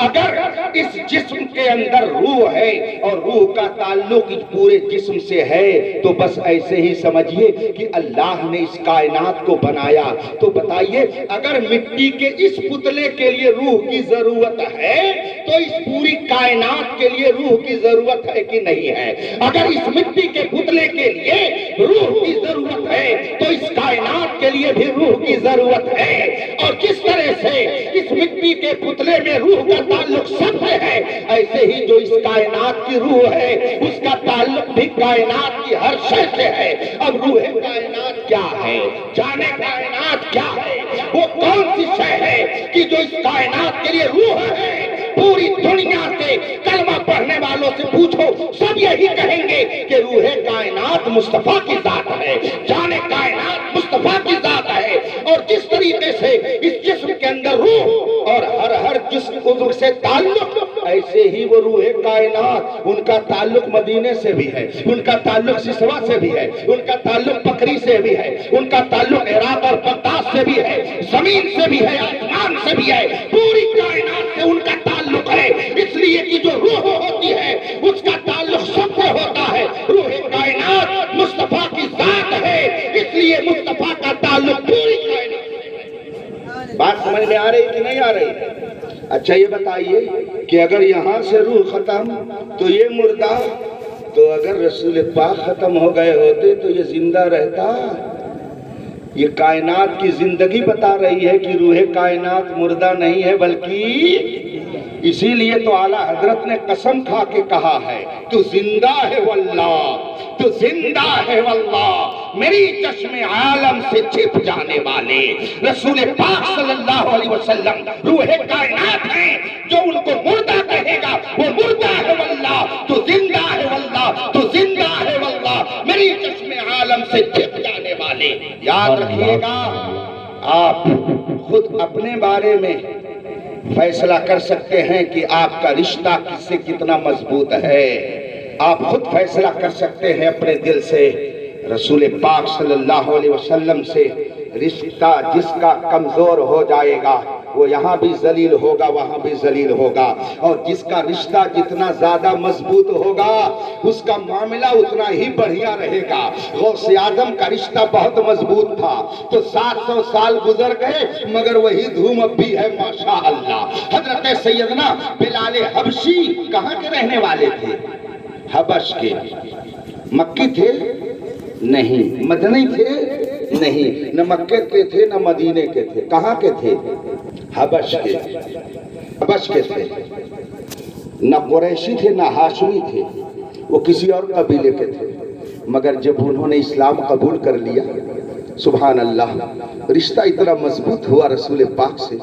A: اگر اس جسم کے اندر روح ہے اور روح کا تعلق پورے جسم سے ہے تو بس ایسے ہی سمجھیے کہ اللہ نے اس کائنات کو بنایا۔ تو بتائیے اگر مٹی کے اس پتلے کے لیے روح کی ضرورت ہے تو اس پوری کائنات کے لیے روح کی ضرورت ہے کہ نہیں ہے؟ اگر اس مٹی کے پتلے کے لیے روح کی ضرورت ہے تو اس کائنات کے لیے بھی روح کی ضرورت ہے، اور جس
C: طرح سے اس مٹی کے پتلے میں روح کا تعلق سب سے ہے، ایسے ہی جو اس کائنات کی روح ہے اس کا تعلق بھی کائنات کی ہر شے سے ہے۔ اب روح کائنات کیا ہے؟ جانے کائنات کیا ہے؟ وہ کون سی شے ہے کہ جو اس کائنات کے لیے روح ہے؟ پوری دنیا سے کلمہ پڑھنے والوں سے پوچھو، سب یہی کہیں گے کہ روح کائنات مصطفیٰ کی ذات ہے، جانے کائنات مصطفیٰ کی ذات ہے۔ اور جس طریقے سے اس جسم کے اندر روح اور ہر جسم عضو سے تعلق، ایسے ہی وہ روح کائنات، ان کا تعلق مدینے سے بھی ہے، ان کا تعلق سسوا سے بھی ہے، ان کا تعلق پکری سے بھی ہے، ان کا تعلق عراق اور بغداد سے بھی ہے، زمین سے بھی ہے، آسمان سے بھی ہے، پوری کائنات سے ان کا تعلق ہے۔ اس لیے کہ جو روح ہوتی ہے اس کا تعلق سب سے ہوتا ہے۔ روح کائنات مصطفیٰ کی ذات ہے، اس لیے مصطفیٰ کا تعلق پوری کائنات سے۔ بات سمجھ میں آ رہی کہ نہیں آ رہی؟ اچھا یہ بتائیے کہ اگر یہاں سے روح ختم تو یہ مردہ، تو اگر رسول پاک ختم ہو گئے ہوتے تو یہ زندہ رہتا؟ یہ کائنات کی زندگی بتا رہی ہے کہ روح کائنات مردہ نہیں ہے، بلکہ اسی لیے تو اعلیٰ حضرت نے قسم کھا کے کہا ہے، تو زندہ ہے واللہ، تو زندہ ہے واللہ، میری چشم عالم سے چھپ جانے والے رسول پاک صلی اللہ علیہ وسلم روح کائنات ہیں۔ جو ان کو مردہ کہے گا وہ مردہ ہے واللہ، تو زندہ ہے واللہ، تو زندہ ہے واللہ، میری چشم عالم سے چھپ جانے والے۔ یاد رکھیے گا، آپ خود اپنے بارے میں فیصلہ کر سکتے ہیں کہ آپ کا رشتہ کس سے کتنا مضبوط ہے۔ آپ خود فیصلہ کر سکتے ہیں اپنے دل سے۔ رسول پاک صلی اللہ علیہ وسلم سے رشتہ جس کا کمزور ہو جائے گا وہ یہاں بھی ذلیل ہوگا، وہاں بھی ذلیل ہوگا، اور جس کا رشتہ جتنا زیادہ مضبوط ہوگا اس کا معاملہ اتنا ہی بڑھیا رہے گا۔ غوث اعظم کا رشتہ بہت مضبوط تھا تو 700 سال گزر گئے مگر وہی دھوم اب بھی ہے ماشاءاللہ۔ حضرت سیدنا بلال حبشی کہاں کے رہنے والے تھے؟ حبش کے۔ مکی تھے؟ نہیں۔ مدنی تھے؟ نہیں۔ نہ مکے کے تھے نہ مدینے کے تھے، کہاں کے تھے؟ حبش کے۔ حبش کے تھے، نہ قریشی تھے نہ ہاشمی تھے، وہ کسی اور قبیلے کے تھے، مگر جب انہوں نے اسلام قبول کر لیا، سبحان اللہ، رشتہ اتنا مضبوط ہوا رسول پاک سے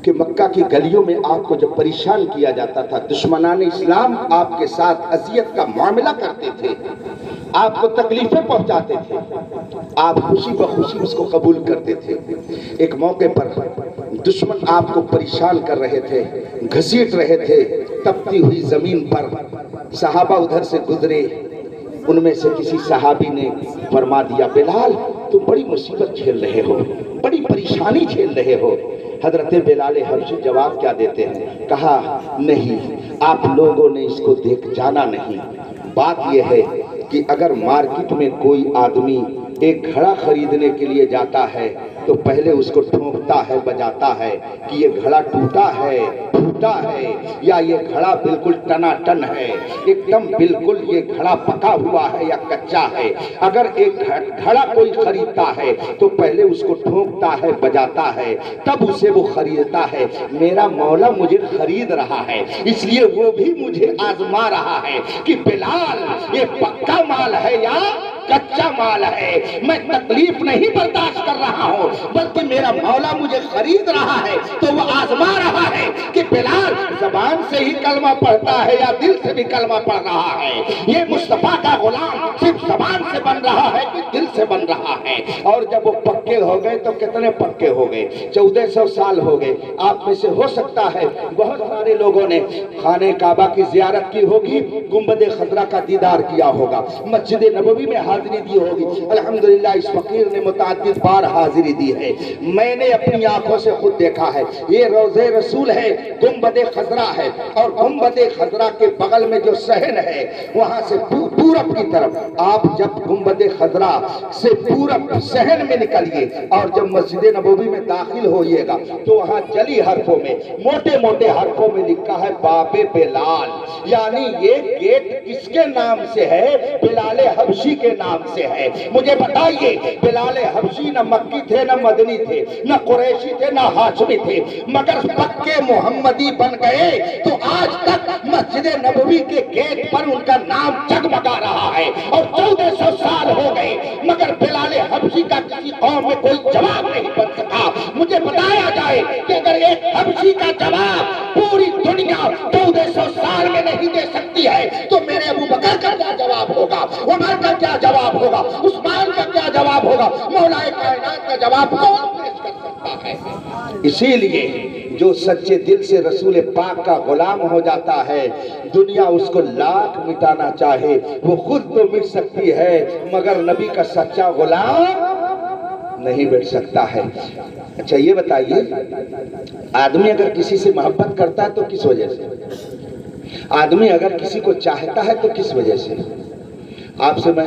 C: کہ مکہ کی گلیوں میں آپ کو جب پریشان کیا جاتا تھا، دشمنان اسلام آپ کے ساتھ اذیت کا معاملہ کرتے تھے، آپ کو تکلیفیں پہنچاتے تھے، آپ خوشی بخوشی اس کو قبول کرتے تھے۔ ایک موقع پر دشمن آپ کو پریشان کر رہے تھے، گھسیٹ رہے تھے، تپتی ہوئی زمین پر صحابہ ادھر سے گزرے، ان میں سے کسی صحابی نے فرما دیا، بلال تم بڑی مصیبت جھیل رہے ہو، بڑی پریشانی جھیل رہے ہو۔ حضرت بلال حبشی جواب کیا دیتے ہیں؟ کہا نہیں، آپ لوگوں نے اس کو دیکھ جانا نہیں، بات یہ ہے کہ اگر مارکیٹ میں کوئی آدمی ایک گھڑا خریدنے کے لیے جاتا ہے تو پہلے اس کو ٹھونکتا ہے، بجاتا ہے کہ یہ گھڑا ٹوٹا ہے، پھوٹا ہے، یا یہ گھڑا بالکل ٹنا ٹن ہے، ایک دم بالکل یہ گھڑا پکا ہوا ہے یا کچا ہے۔ اگر ایک گھڑا کوئی خریدتا ہے تو پہلے اس کو ٹھونکتا ہے، بجاتا ہے، تب اسے وہ خریدتا ہے۔ میرا مولا مجھے خرید رہا ہے، اس لیے وہ بھی مجھے آزما رہا ہے کہ بلال یہ پکا مال ہے یا کچا مال ہے، میں تکلیف نہیں برداشت کر رہا ہوں، بلکہ میرا مولا مجھے خرید رہا ہے تو وہ آزما رہا ہے کہ بلال زبان سے ہی کلمہ پڑھتا ہے یا دل سے بھی کلمہ پڑھ رہا ہے۔ یہ مصطفیٰ کا غلام صرف زبان سے بن رہا ہے کہ دل سے بن رہا ہے۔ اور جب وہ پکے ہو گئے تو کتنے پکے ہو گئے؟ 1400 سال ہو گئے۔ آپ میں سے ہو سکتا ہے بہت سارے لوگوں نے خانہ کعبہ کی زیارت کی ہوگی، گنبد خضرا کا دیدار کیا ہوگا، مسجد نبوی میں حاضری دی ہوگی۔ الحمدللہ اس فقیر نے متعدد بار حاضری دی ہے، میں نے اپنی آنکھوں سے خود دیکھا ہے۔ یہ روضہ رسول ہے، 2 گنبد خضرا ہے، اور گنبد خضرا کے بغل میں جو صحن ہے وہاں سے پورب کی طرف آپ جب گنبد خضرا سے پورب صحن میں نکلیے اور جب مسجد نبوی میں داخل ہوئیے گا تو وہاں جلی حرفوں میں موٹے موٹے حرفوں میں لکھا ہے باب بلال، یعنی یہ گیٹ کس کے نام سے ہے؟ بلال حبشی کے نام سے ہے۔ مجھے بتائیے بلال حبشی نہ مکی تھے نہ مدنی تھے نہ قریشی تھے نہ ہاشمی تھے، مگر پکے محمدی بن گئے تو آج تک مسجد نبوی کے گیٹ پر ان کا نام جگمگا رہا ہے، اور 1400 سال ہو گئے مگر بلال حبشی کا کسی قوم میں کوئی جواب نہیں بن سکا۔ مجھے بتایا جائے کہ اگر ایک حبشی کا جواب پوری دنیا 1400 سال میں نہیں دے سکتی ہے تو میرے ابو بکر کا کیا جواب ہوگا، عمر کا کیا جواب ہوگا، عثمان کا کیا جواب ہوگا، مولا کائنات کا جواب کون پیش کر سکتا ہے؟ اسی لیے جو سچے دل سے رسول پاک کا غلام ہو جاتا ہے، دنیا اس کو لاکھ مٹانا چاہے وہ خود تو مٹ سکتی ہے مگر نبی کا سچا غلام نہیں بیٹھ سکتا ہے۔ اچھا یہ بتائیے، آدمی اگر کسی سے محبت کرتا ہے تو کس وجہ سے؟ آدمی اگر کسی کو چاہتا ہے تو کس وجہ سے؟ آپ سے میں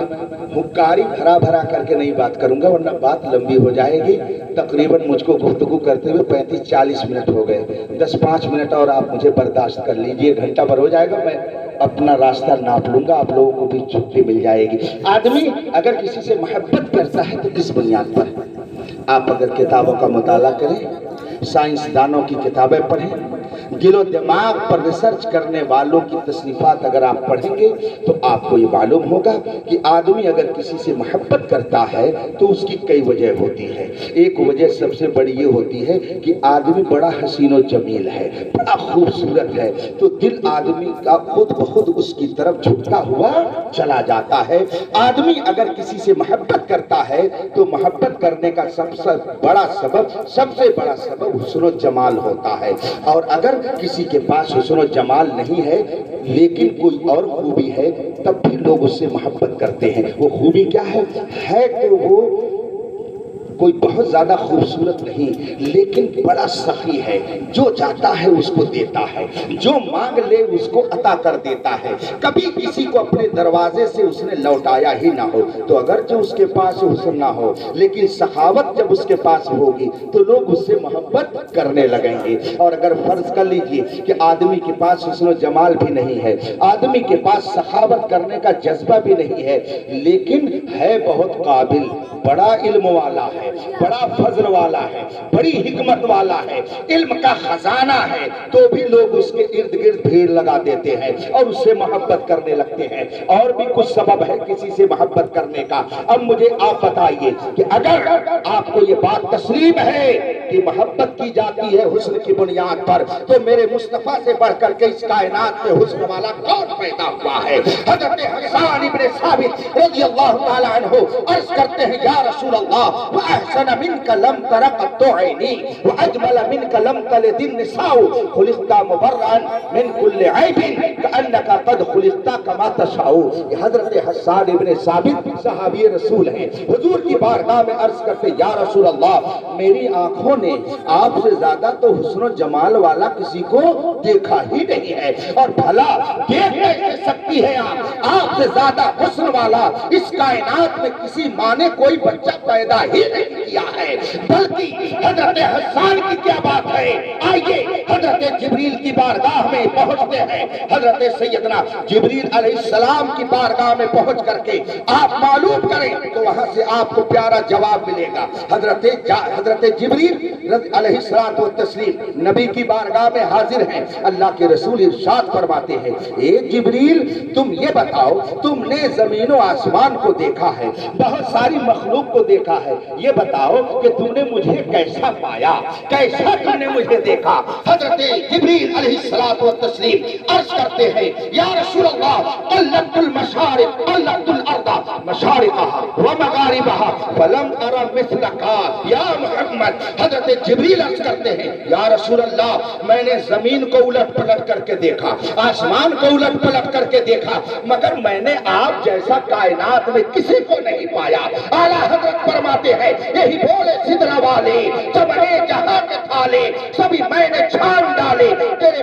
C: حکاری بھرا بھرا کر کے نہیں بات کروں گا ورنہ بات لمبی ہو جائے گی۔ تقریباً مجھ کو گفتگو کرتے ہوئے 35-40 منٹ ہو گئے، 10-5 منٹ اور آپ مجھے برداشت کر لیجئے، گھنٹہ بھر ہو جائے گا، میں اپنا راستہ ناپ لوں گا، آپ لوگوں کو بھی چھٹی مل جائے گی۔ آدمی اگر کسی سے محبت کرتا ہے تو کس بنیاد پر؟ آپ اگر کتابوں کا مطالعہ کریں، سائنسدانوں کی کتابیں پڑھیں، دل و دماغ پر ریسرچ کرنے والوں کی تصنیفات اگر آپ پڑھیں گے تو آپ کو یہ معلوم ہوگا کہ آدمی اگر کسی سے محبت کرتا ہے تو اس کی کئی وجہ ہوتی ہے۔ ایک وجہ سب سے بڑی یہ ہوتی ہے کہ آدمی بڑا حسین و جمیل ہے، بڑا خوبصورت ہے، تو دل آدمی کا خود بخود اس کی طرف جھکتا ہوا چلا جاتا ہے۔ آدمی اگر کسی سے محبت کرتا ہے تو محبت کرنے کا سب سے بڑا سبب حسن و جمال ہوتا ہے، اور اگر کسی کے پاس حسن و جمال نہیں ہے لیکن کوئی اور خوبی ہے تب بھی لوگ اس سے محبت کرتے ہیں۔ وہ خوبی کیا ہے کہ وہ کوئی بہت زیادہ خوبصورت نہیں لیکن بڑا سخی ہے، جو چاہتا ہے اس کو دیتا ہے، جو مانگ لے اس کو عطا کر دیتا ہے، کبھی کسی کو اپنے دروازے سے اس نے لوٹایا ہی نہ ہو، تو اگرچہ اس کے پاس حسن نہ ہو لیکن سخاوت جب اس کے پاس ہوگی تو لوگ اس سے محبت کرنے لگیں گے۔ اور اگر فرض کر لیجئے کہ آدمی کے پاس حسن و جمال بھی نہیں ہے، آدمی کے پاس سخاوت کرنے کا جذبہ بھی نہیں ہے لیکن ہے بہت قابل، بڑا علم والا ہے، بڑا فضل والا ہے، بڑی حکمت والا ہے، علم کا خزانہ ہے، تو بھی لوگ اس کے ارد گرد بھیڑ لگا دیتے ہیں اور اس سے محبت کرنے لگتے ہیں۔ اور بھی کچھ سبب ہے کسی سے محبت کرنے کا۔ اب مجھے آپ بتائیے کہ اگر آپ کو یہ بات تسلیم ہے کہ محبت کی جاتی ہے حسن کی بنیاد پر تو میرے مصطفیٰ سے بڑھ کر کے اس کائنات میں حسن والا کون پیدا ہوا ہے؟ حضرت حسان ابن ثابت رضی اللہ تعالی عنہ عرض کرتے ہیں یا رسول اللہ وَأَحْسَنَ مِنْكَ لَمْ تَرَ قَطُّ عَيْنِي وَأَجْمَلَ مِنْكَ لَمْ تَلِدِ النِّسَاءُ خُلِقْتَ مُبَرًّا مِنْ كُلِّ عَيْبٍ كَأَنَّكَ قَدْ خُلِقْتَ كَمَا تَشَاءُ۔ یہ حضرت حسان ابن ثابت صحابی رسول ہیں، حضور کی بارگاہ میں عرض کرتے یا رسول اللہ میری آنکھوں نے آپ سے زیادہ تو حسن و جمال والا کسی کو دیکھا ہی نہیں ہے، اور بھلا دیکھ کیسے سکتی ہے آپ سے زیادہ حسن والا اس کائنات میں کسی ماں نے کوئی بچہ پیدا ہی نہیں کیا ہے۔ بلکہ حضرت حسان کی کیا بات ہے، آئیے حضرت جبریل کی بارگاہ میں پہنچتے ہیں۔ حضرت سیدنا جبریل علیہ السلام کی بارگاہ میں پہنچ کر کے آپ معلوم کریں تو وہاں سے آپ کو پیارا جواب ملے گا۔ حضرت جبریل علیہ السلام نبی کی بارگاہ میں حاضر ہیں، اللہ کے رسول ارشاد فرماتے ہیں اے جبریل تم یہ بتاؤ تم نے زمین و آسمان کو دیکھا ہے، بہت ساری مخلوق کو دیکھا ہے، یہ بتاؤ کہ تم نے مجھے کیسا پایا، کیسا تم نے مجھے دیکھا؟ حضرت جبریل علیہ السلام عرض کرتے ہیں یا رسول اللہ قلت المشارق قلت الارض مشارقها ومغاربها فلم ارى مثلك یا محمد۔ حضرت جبریل عرض کرتے ہیں یا رسول اللہ میں نے زمین کو الٹ پلٹ کر کے دیکھا، آسمان کو الٹ پلٹ کر کے دیکھا، مگر میں نے آپ جیسا کائنات میں کسی کو نہیں پایا۔ اعلیٰ حضرت فرماتے ہیں یہی بولے سدرا والے چمنے جہاں کے تھالے سبھی میں نے چھان ڈالے، تیرے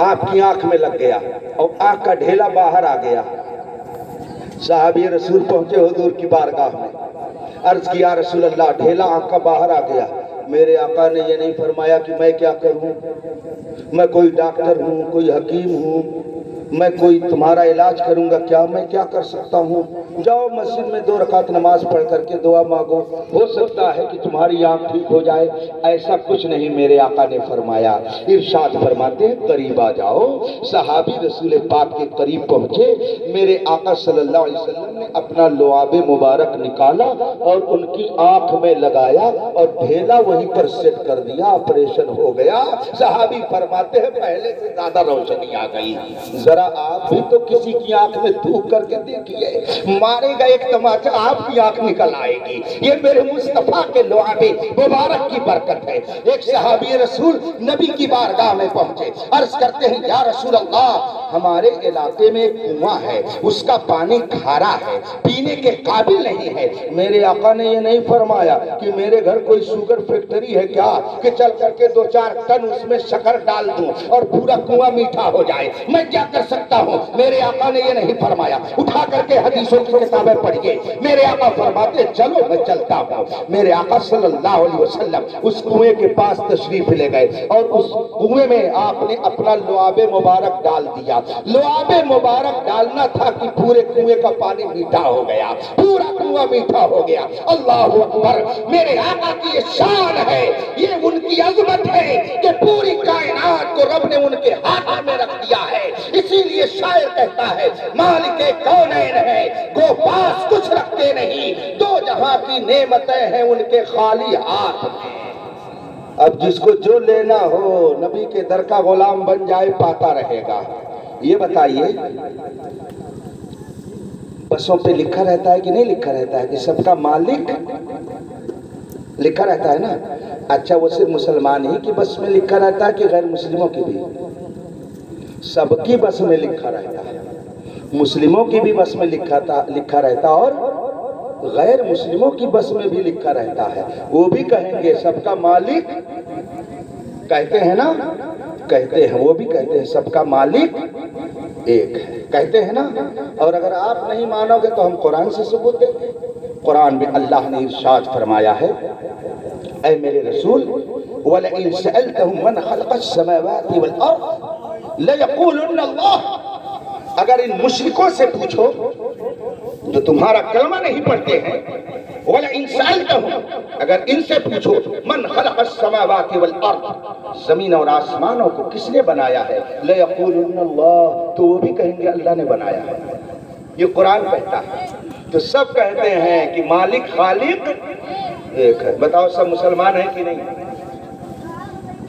C: آپ کی آنکھ میں لگ گیا اور آنکھ کا ڈھیلا باہر آ گیا۔ صحابی رسول پہنچے حضور کی بارگاہ میں، عرض کیا رسول اللہ ڈھیلا آنکھ کا باہر آ گیا۔ میرے آقا نے یہ نہیں فرمایا کہ میں کیا کروں، میں کوئی ڈاکٹر ہوں، کوئی حکیم ہوں، میں کوئی تمہارا علاج کروں گا کیا، میں کیا کر سکتا ہوں، جاؤ مسجد میں 2 رکعت نماز پڑھ کر کے دعا مانگو، ہو سکتا ہے کہ تمہاری آنکھ ٹھیک ہو جائے۔ ایسا کچھ نہیں میرے آقا نے فرمایا۔ ارشاد فرماتے ہیں قریب آ جاؤ۔ صحابی رسول پاک کے قریب پہنچے، میرے آقا صلی اللہ علیہ وسلم نے اپنا لعاب مبارک نکالا اور ان کی آنکھ میں لگایا اور ڈھیلا وہیں پر سیٹ کر دیا، آپریشن ہو گیا۔ صحابی فرماتے ہیں پہلے سے زیادہ روشنی آ گئی۔ ذرا آپ بھی تو کسی کی آنکھ میں تھوک کر کے دیکھیے، مارے گا ایک تماچا آپ کی آنکھ نکل آئے گی۔ یہ میرے مصطفیٰ کے لعاب مبارک کی برکت ہے۔ ایک صحابی رسول نبی کی بارگاہ میں پہنچے، عرض کرتے ہیں یا رسول اللہ ہمارے علاقے میں ایک کنواں ہے، اس کا پانی کھارا ہے، پینے کے قابل نہیں ہے۔ میرے آقا نے یہ نہیں فرمایا کہ میرے گھر کوئی شوگر فیکٹری ہے کیا کہ چل کر کے 2-4 ٹن اس میں شکر ڈال دوں اور پورا کنواں میٹھا ہو جائے، میں کیا کر سکتا ہوں۔ میرے آقا نے یہ نہیں فرمایا۔ اٹھا کر کے حدیثوں کی کتابیں پڑھیے، میرے آقا فرماتے چلو میں چلتا ہوں۔ میرے آقا صلی اللہ علیہ وسلم اس کنویں کے پاس تشریف لے گئے اور اس کنویں میں آپ نے اپنا لعاب مبارک ڈال دیا۔ لعاب مبارک ڈالنا تھا کہ پورے کنویں کا پانی میٹھا ہو گیا، پورا کنواں میٹھا ہو گیا۔ اللہ اکبر، میرے آقا کی یہ شان ہے، یہ ان کی عظمت ہے کہ پوری کائنات کو رب نے ان کے ہاتھ میں رکھ دیا ہے۔ اسی لیے شاعر کہتا ہے مالک کونین ہے گو پاس کچھ رکھتے نہیں، 2 جہاں کی نعمتیں ہیں ان کے خالی ہاتھ میں۔ اب جس کو جو لینا ہو نبی کے در کا غلام بن جائے پاتا رہے گا۔ یہ بتائیے بسوں پہ لکھا رہتا ہے کہ نہیں لکھا رہتا ہے کہ سب کا مالک لکھا رہتا ہے نا؟ اچھا وہ صرف مسلمان ہی کی بس میں لکھا رہتا ہے کہ غیر مسلموں کی بھی؟ سب کی بس میں لکھا رہتا ہے، مسلموں کی بھی بس میں لکھا رہتا اور غیر مسلموں کی بس میں بھی لکھا رہتا ہے۔ وہ بھی کہیں گے سب کا مالک، کہتے ہیں نا، کہتے ہیں، وہ بھی کہتے ہیں سب کا مالک ایک ہے، کہتے ہیں نا۔ اور اگر آپ نہیں مانو گے تو ہم قرآن سے ثبوت دیں گے۔ قرآن میں اللہ نے ارشاد فرمایا ہے اے میرے رسول وَلَئِن سَأَلْتَهُم مَّنْ خَلَقَ السَّمَاوَاتِ وَالْأَرْضَ لَيَقُولُنَّ اللَّهُ، اگر ان مشرکوں سے پوچھو جو تمہارا کلمہ نہیں پڑھتے ہیں، وَلَئِن سَأَلْتَهُم، اگر ان سے پوچھو مَنْ خَلَقَ السَّمَاوَاتِ وَالْأَرْضَ، زمین اور آسمانوں کو کس نے بنایا ہے، لَيَقُولُنَّ اللَّهُ، تو وہ بھی کہیں گے اللہ نے بنایا ہے۔ یہ قرآن کہتا ہے۔ تو سب کہتے ہیں کہ مالک خالق ایک ہے۔ بتاؤ سب مسلمان ہیں کہ نہیں؟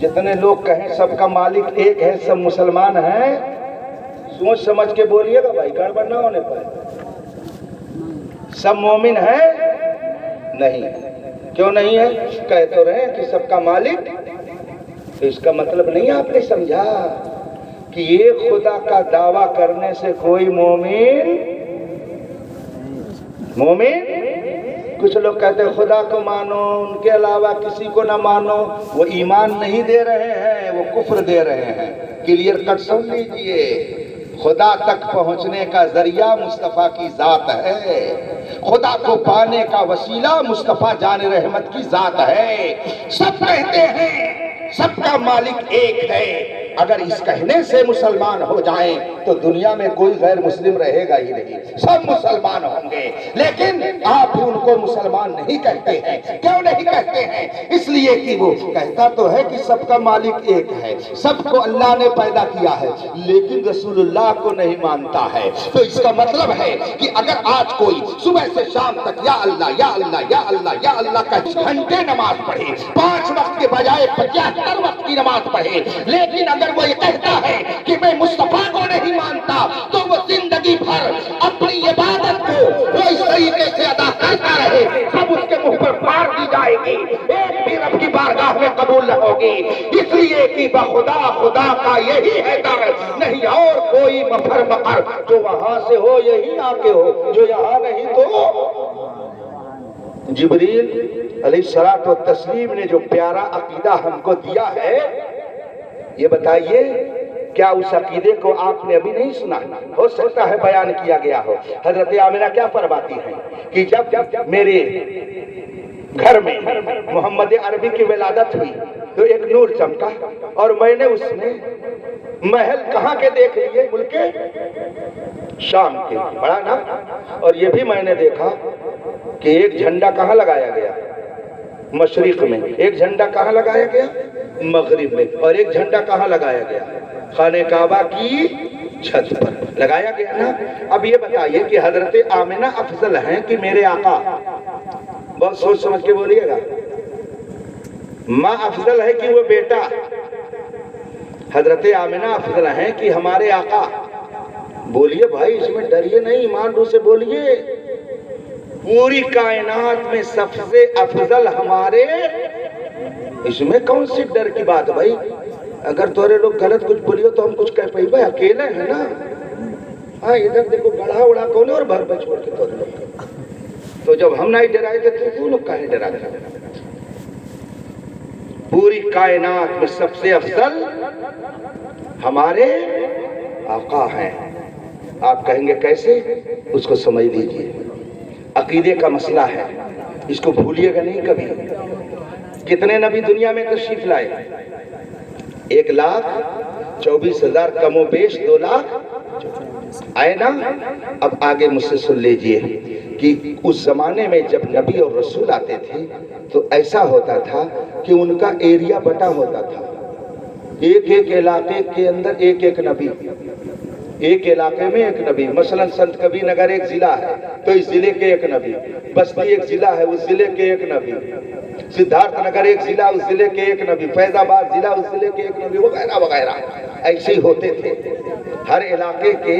C: جتنے لوگ کہیں سب کا مالک ایک ہے سب مسلمان ہیں؟ سوچ سمجھ کے بولیے گا بھائی، گڑبڑ نہ ہونے پائے۔ سب مومن ہیں؟ نہیں۔ کیوں نہیں ہے؟ کہہ تو رہے ہیں کہ سب کا مالک، تو اس کا مطلب نہیں آپ نے سمجھا کہ یہ خدا کا دعویٰ کرنے سے کوئی مومن کچھ لوگ کہتے ہیں خدا کو مانو ان کے علاوہ کسی کو نہ مانو، وہ ایمان نہیں دے رہے ہیں، وہ کفر دے رہے ہیں۔ کلیئر کٹ سن لیجئے، خدا تک پہنچنے کا ذریعہ مصطفیٰ کی ذات ہے، خدا کو پانے کا وسیلہ مصطفیٰ جان رحمت کی ذات ہے۔ سب کہتے ہیں سب کا مالک ایک ہے، اگر اس کہنے سے مسلمان ہو جائیں تو دنیا میں کوئی غیر مسلم رہے گا ہی نہیں، سب مسلمان ہوں گے۔ لیکن آپ ان کو مسلمان نہیں کہتے ہیں۔ کیوں نہیں کہتے ہیں؟ اس لیے کہ وہ کہتا تو ہے کہ سب کا مالک ایک ہے، سب کو اللہ نے پیدا کیا ہے، لیکن رسول اللہ کو نہیں مانتا ہے۔ تو اس کا مطلب ہے کہ اگر آج کوئی صبح سے شام تک یا اللہ یا اللہ یا اللہ یا اللہ کا گھنٹے نماز پڑھے، 5 وقت کے بجائے 75 وقت کی نماز پڑھے، لیکن اگر وہ یہ کہتا ہے کہ میں مصطفیٰ کو نہیں مانتا تو وہ زندگی بھر اپنی عبادت کو وہ اس طریقے سے ادا کرتا رہے، سب اس کے منہ پر پار دی جائے گی، ایک بھی رب کی بارگاہ میں قبول نہ ہوگی۔ اس لیے کہ بخدا خدا کا یہی ہے در، نہیں اور کوئی مفر مقر، جو وہاں سے ہو یہی آ کے ہو، جو یہاں نہیں تو۔ جبریل علیہ الصلوۃ والتسلیم نے جو پیارا عقیدہ ہم کو دیا ہے، یہ بتائیے کیا اس عقیدے کو آپ نے ابھی نہیں سنا؟ ہو سکتا ہے بیان کیا گیا ہو۔ حضرت آمنہ کیا فرماتی ہیں کہ جب میرے گھر میں محمد عربی کی ولادت ہوئی تو ایک نور چمکا، اور میں نے اس میں محل کہاں کے دیکھ لیے؟ ملک شام کے، بڑا نا۔ اور یہ بھی میں نے دیکھا کہ ایک جھنڈا کہاں لگایا گیا؟ مشرق میں۔ ایک جھنڈا کہاں لگایا گیا؟ مغرب میں۔ اور ایک جھنڈا کہاں لگایا گیا؟ خانہ کعبہ کی چھت پر لگایا گیا نا۔ اب یہ بتائیے کہ حضرت آمنہ افضل ہیں کہ میرے آقا؟ بہت سوچ سمجھ کے بولیے گا۔ ماں افضل ہے کہ وہ بیٹا؟ حضرت آمنہ افضل ہیں کہ ہمارے آقا؟ بولیے بھائی، اس میں ڈریے نہیں، ایمان رو سے بولیے۔ پوری کائنات میں سب سے افضل ہمارے، اس میں کون سی ڈر کی بات بھائی؟ اگر تورے لوگ غلط کچھ بولیے تو ہم کچھ کہہ پائی بھائی، اکیلے ہیں نا۔ ہاں ادھر دیکھو گڑھا اڑا کون ہے اور بھر بھر چھوڑ کے تورے لوگ، تو جب ہم نہیں ڈرائے تھے تو لوگ کہاں ڈرا تھے؟ پوری کائنات میں سب سے افضل ہمارے آقا ہیں۔ آپ کہیں گے کیسے؟ اس کو سمجھ لیجیے، عقیدے کا مسئلہ ہے، اس کو بھولیے گا نہیں کبھی۔ کتنے نبی دنیا میں تشریف لائے؟ 1,24,000 کم و بیش 2 لاکھ آئے نا۔ اب آگے مجھ سے سن لیجئے کہ اس زمانے میں جب نبی اور رسول آتے تھے تو ایسا ہوتا تھا کہ ان کا ایریا بٹا ہوتا تھا، ایک ایک علاقے کے اندر ایک ایک نبی، ایک علاقے میں ایک نبی۔ مثلا سنت کبیر نگر ایک ضلع ہے تو اس ضلع کے ایک نبی، بستی ایک ضلع ہے اس ضلع کے ایک نبی، سدھارتھ نگر ایک ضلع اس ضلع کے ایک نبی، فیض آباد ضلع اس ضلع کے ایک نبی، وغیرہ وغیرہ ایسے ہی ہوتے تھے۔ ہر علاقے کے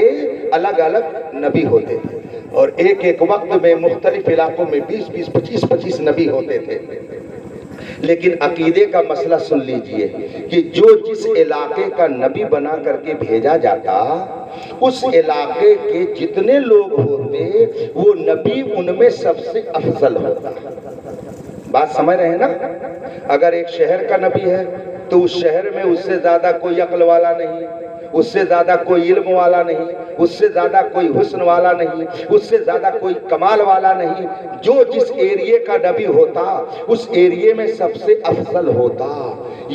C: الگ الگ نبی ہوتے تھے، اور ایک ایک وقت میں مختلف علاقوں میں 20 25 نبی ہوتے تھے۔ لیکن عقیدے کا مسئلہ سن لیجئے کہ جو جس علاقے کا نبی بنا کر کے بھیجا جاتا، اس علاقے کے جتنے لوگ ہوتے وہ نبی ان میں سب سے افضل ہوتا۔ بات سمجھ رہے ہیں نا؟ اگر ایک شہر کا نبی ہے تو اس شہر میں اس سے زیادہ کوئی عقل والا نہیں، اس سے زیادہ کوئی علم والا نہیں، اس سے زیادہ کوئی حسن والا نہیں، اس سے زیادہ کوئی کمال والا نہیں۔ جو جس ایریے کا نبی ہوتا اس ایریے میں سب سے افضل ہوتا۔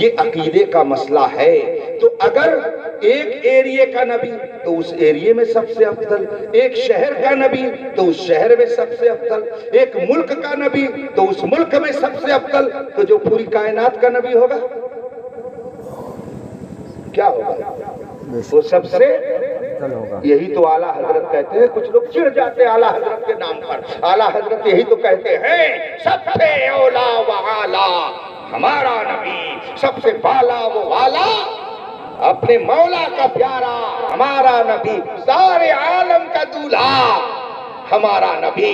C: یہ عقیدے کا مسئلہ ہے۔ تو اگر ایک ایریے کا نبی تو اس ایریے میں سب سے افضل، ایک شہر کا نبی تو اس شہر میں سب سے افضل، ایک ملک کا نبی تو اس ملک میں سب سے افضل، تو جو پوری کائنات کا نبی ہوگا کیا ہوگا؟ وہ سب سے یہی تو اعلیٰ حضرت کہتے ہیں۔ کچھ لوگ چڑ جاتے ہیں اعلیٰ حضرت کے نام پر۔ اعلیٰ حضرت یہی تو کہتے ہیں سب سے اولا و اعلیٰ ہمارا نبی، سب سے بالا و والا اپنے مولا کا پیارا ہمارا نبی، سارے عالم کا دولہا ہمارا نبی۔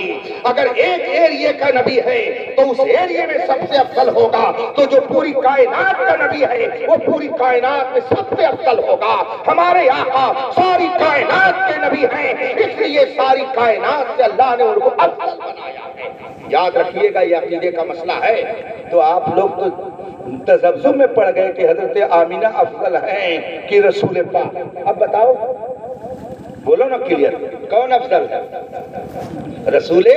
C: اگر ایک ایریے کا نبی ہے تو اس ایریے میں سب سے افضل ہوگا، تو جو پوری کائنات کا نبی ہے وہ پوری کائنات میں سب سے افضل ہوگا۔ ہمارے آقا ساری کائنات کے نبی ہیں، اس لیے ساری کائنات سے اللہ نے ان کو افضل بنایا ہے۔ یاد رکھیے گا، یہ عقیدے کا مسئلہ ہے۔ تو آپ لوگ تو تذبذب میں پڑ گئے کہ حضرت آمینہ افضل ہیں کہ رسول پاک۔ اب بتاؤ، بولو نا کلیئر، کون افضل ہے؟ رسول،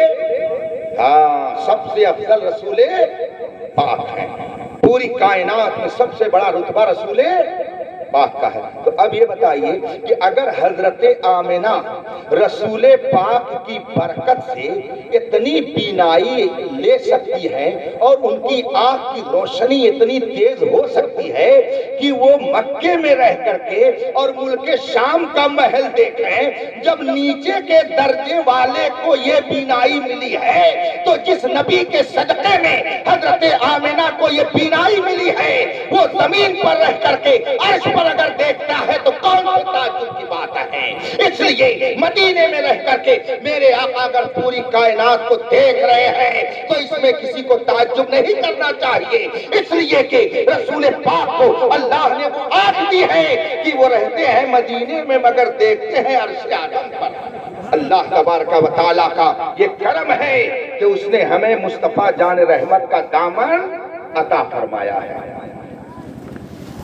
C: ہاں سب سے افضل رسول پاک ہے۔ پوری کائنات میں سب سے بڑا رتبہ رسول پاک کا ہے۔ تو اب یہ بتائیے کہ اگر حضرت آمنہ رسول پاک کی برکت سے اتنی بینائی لے سکتی ہیں اور ان کی آنکھ کی روشنی اتنی تیز ہو سکتی ہے کہ وہ مکے میں رہ کر کے اور ملک شام کا محل دیکھیں، جب نیچے کے درجے والے کو یہ بینائی ملی ہے تو جس نبی کے صدقے میں حضرت آمنہ کو یہ بینائی ملی ہے وہ زمین پر رہ کر کے عرش پر اگر دیکھتا ہے تو کون سی تعجب کی بات ہے۔ اس لیے مدینے میں رہ کر کے میرے آقا اگر پوری کائنات کو دیکھ رہے ہیں تو اس میں کسی کو تعجب نہیں کرنا چاہیے، اس لیے کہ رسول پاک کو اللہ نے وہ آنکھ دی ہے کہ وہ رہتے ہیں مدینے میں مگر دیکھتے ہیں عرش اعظم پر۔ اللہ تبارک و تعالیٰ کا یہ کرم ہے کہ اس نے ہمیں مصطفیٰ جان رحمت کا دامن عطا فرمایا ہے۔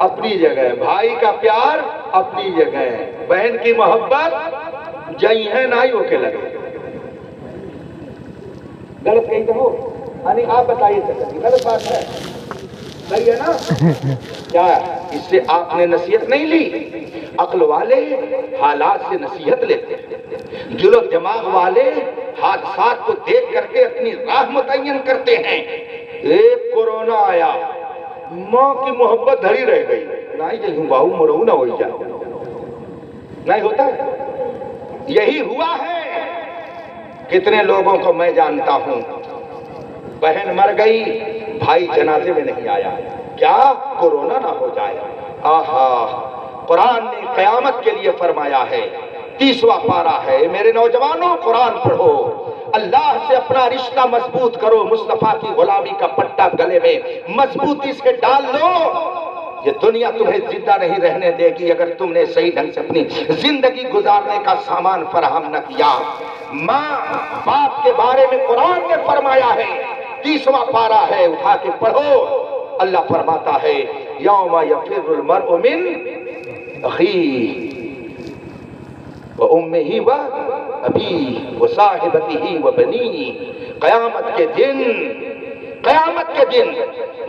A: اپنی جگہ، بھائی کا پیار اپنی جگہ، بہن کی محبت جئی ہے نہ ہی ہو کے لگے. غلط کہیں تو ہو؟ یعنی آپ بتائیے غلط بات ہے، صحیح ہے نا؟ کیا اس سے آپ نے نصیحت نہیں لی؟ عقل والے حالات سے نصیحت لیتے ہیں، دل و دماغ والے حادثات کو دیکھ کر کے اپنی راہ متعین کرتے ہیں. ایک کورونا آیا، ماں کی محبت دھری رہ گئی، نہیں جی ہوں باہو مرہو نہ ہوئی جا، نہیں ہوتا ہے. یہی ہوا ہے. کتنے لوگوں کو میں جانتا ہوں، بہن مر گئی، بھائی جنازے میں نہیں آیا، کیا کورونا نہ ہو جائے. آہا، قرآن نے قیامت کے لیے فرمایا ہے، 30واں پارہ ہے. میرے نوجوانوں قرآن پڑھو، اللہ سے اپنا رشتہ مضبوط کرو، مصطفیٰ کی غلامی کا پٹا گلے میں مضبوطی سے ڈال لو. یہ دنیا تمہیں زندہ نہیں رہنے دے گی اگر تم نے صحیح ڈھنگ سے اپنی زندگی گزارنے کا سامان فراہم نہ کیا. ماں باپ کے بارے میں قرآن نے فرمایا ہے، 30واں پارہ ہے، اٹھا کے پڑھو. اللہ فرماتا ہے یوم یفر المرء من اخیہ وامہ وابیہ وصاحبتہ وبنیہ. قیامت کے دن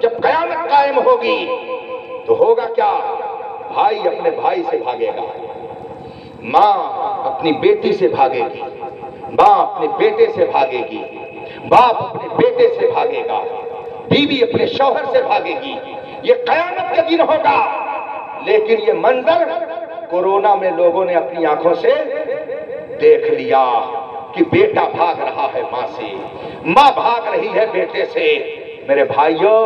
A: جب قیامت قائم ہوگی تو ہوگا کیا؟ بھائی اپنے بھائی سے بھاگے گا، ماں اپنی بیٹی سے بھاگے گی، ماں اپنے بیٹے سے بھاگے گی، باپ اپنے بیٹے سے بھاگے گا، بیوی اپنے شوہر سے بھاگے گی. یہ قیامت کا دن ہوگا. لیکن یہ منظر کورونا میں لوگوں نے اپنی آنکھوں سے دیکھ لیا کہ بیٹا بھاگ رہا ہے ماں سے، ماں بھاگ رہی ہے بیٹے سے. میرے بھائیوں،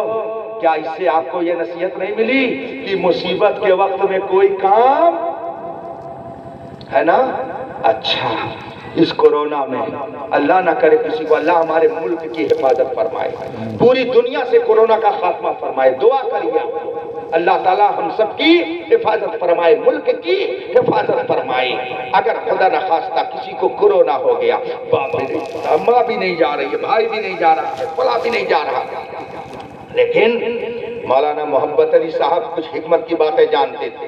A: کیا اس سے آپ کو یہ نصیحت نہیں ملی کہ مصیبت کے وقت میں کوئی کام ہے نا؟ اچھا، اس کورونا میں اللہ نہ کرے کسی کو، اللہ ہمارے ملک کی حفاظت فرمائے، پوری دنیا سے کورونا کا خاتمہ فرمائے. دعا کریے اللہ تعالیٰ ہم سب کی حفاظت فرمائے، ملک کی حفاظت فرمائے. اگر خدا نخواستہ کسی کو کورونا ہو گیا، باپ بھی نہیں جا رہا، ماں بھی نہیں جا رہی ہے، بھائی بھی نہیں جا رہا ہے، فلاں بھی نہیں جا رہا. لیکن مولانا محبت علی صاحب کچھ حکمت کی باتیں جانتے تھے،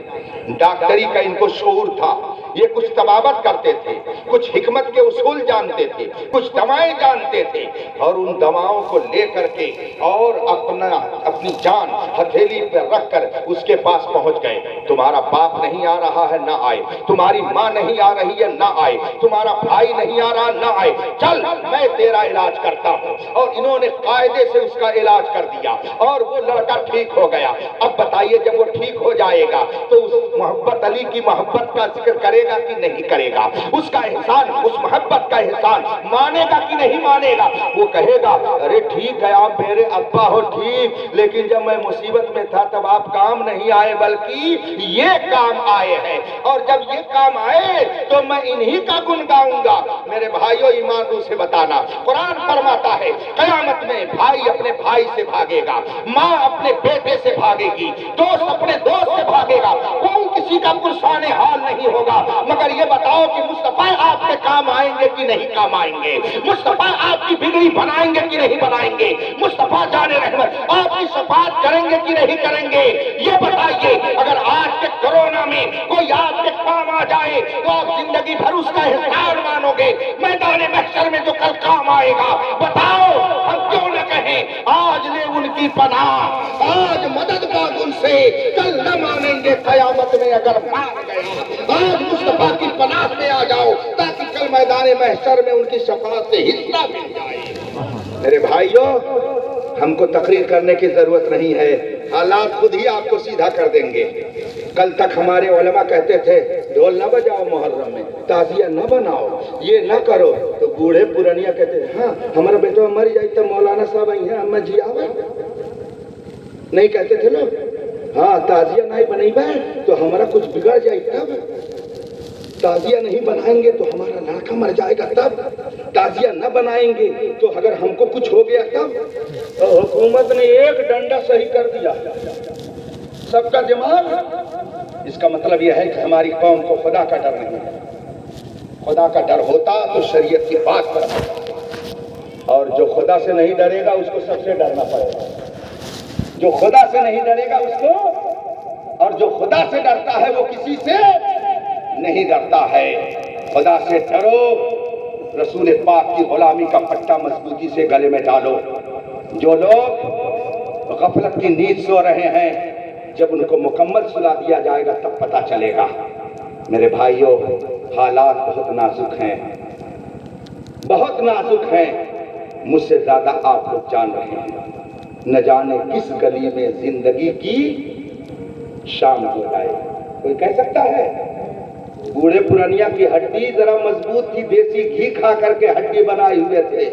A: ڈاکٹری کا ان کو شعور تھا. یہ کچھ طبابت کرتے تھے، کچھ حکمت کے اصول جانتے تھے، کچھ دوائیں جانتے تھے، اور ان دواؤں کو لے کر کے اور اپنی جان ہتھیلی پہ رکھ کر اس کے پاس پہنچ گئے. تمہارا باپ نہیں آ رہا ہے، نہ آئے. تمہاری ماں نہیں آ رہی ہے، نہ آئے. تمہارا بھائی نہیں آ رہا، نہ آئے. چل میں تیرا علاج کرتا ہوں. اور انہوں نے قاعدے سے اس کا علاج کر دیا اور وہ لڑکا ٹھیک ہو گیا. اب بتائیے جب وہ ٹھیک ہو جائے گا تو اس محبت علی کی محبت کا ذکر کرے گا کہ نہیں کرے گا؟ اس کا احسان، اس محبت کا احسان مانے گا کہ نہیں مانے گا؟ وہ کہے گا ارے ٹھیک ہے آپ میرے ابا ہو ٹھیک، لیکن جب میں مصیبت میں تھا تب آپ کام نہیں آئے بلکہ یہ کام آئے ہیں، اور جب یہ کام آئے تو میں انہی کا گن گاؤں گا. میرے بھائیوں ایمان روح سے بتانا، قرآن فرماتا ہے قیامت میں بھائی اپنے بھائی سے بھاگے گا، ماں اپنے بیٹے سے بھاگے گی، دوست اپنے دوست سے بھاگے گا. کوئی کسی کا پرسان حال نہیں ہوگا. مگر یہ بتاؤ کہ مصطفیٰ آپ کے کام آئیں گے کہ نہیں کام آئیں گے؟ مصطفیٰ آپ کی بگڑی بنائیں گے کہ نہیں بنائیں گے؟ مصطفیٰ جان رحمت آپ کی شفاعت کریں گے کہ نہیں کریں گے؟ یہ بتائیے. اگر آج کے کورونا میں کوئی آپ کے کام آ جائے تو آپ زندگی بھر اس کا احسان مانو گے. میدان محشر میں جو کل کام آئے گا، بتاؤ ہم کیوں نہ کہیں آج لے ان کی پناہ، آج مدد مانگ ان سے، کل نہ مانیں گے قیامت میں اگر مان گئے. آج مصطفیٰ کی پناہ میں آ جاؤ تاکہ کل میدان محشر میں ان کی شفاعت سے حصہ مل جائے. میرے بھائیوں، ہم کو تقریر کرنے کی ضرورت نہیں ہے، حالات خود ہی آپ کو سیدھا کر دیں گے. کل تک ہمارے علماء کہتے تھے ڈھول نہ بجاؤ محرم میں، تعزیہ نہ بناؤ، یہ نہ کرو. تو بوڑھے پرانیا کہتے تھے ہاں ہمارا بیٹا مر جائے تو مولانا صاحب آئی ہیں اما جی آوے، نہیں کہتے تھے لوگ؟ ہاں تعزیہ نہیں بنائی بھائی تو ہمارا کچھ بگڑ جائے تب، تعزیہ نہیں بنائیں گے تو ہمارا لڑکا مر جائے گا تب، تعزیہ نہ بنائیں گے تو اگر ہم کو کچھ ہو گیا تب. حکومت نے ایک ڈنڈا صحیح کر دیا سب کا دماغ. اس کا مطلب یہ ہے کہ ہماری قوم کو خدا کا ڈر نہیں ہے. خدا کا ڈر ہوتا تو شریعت کی بات پر ہوتا، اور جو خدا سے نہیں ڈرے گا اس کو سب سے ڈرنا پڑے گا. جو خدا سے نہیں ڈرے گا اس کو
C: اور جو خدا سے ڈرتا ہے وہ کسی سے نہیں ڈرتا ہے. خدا سے ڈرو، رسول پاک کی غلامی کا پٹا مضبوطی سے گلے میں ڈالو. جو لوگ غفلت کی نیند سو رہے ہیں، جب ان کو مکمل سلا دیا جائے گا تب پتہ چلے گا. میرے بھائیوں، حالات بہت نازک ہیں، بہت نازک ہیں. مجھ سے زیادہ آپ لوگ جان رہے ہیں. نہ جانے کس گلی میں زندگی کی شام ہو جائے. کوئی کہہ سکتا ہے؟ بوڑھے پرانیا کی ہڈی ذرا مضبوط تھی، دیسی گھی کھا کر کے ہڈی بنائے ہوئے تھے،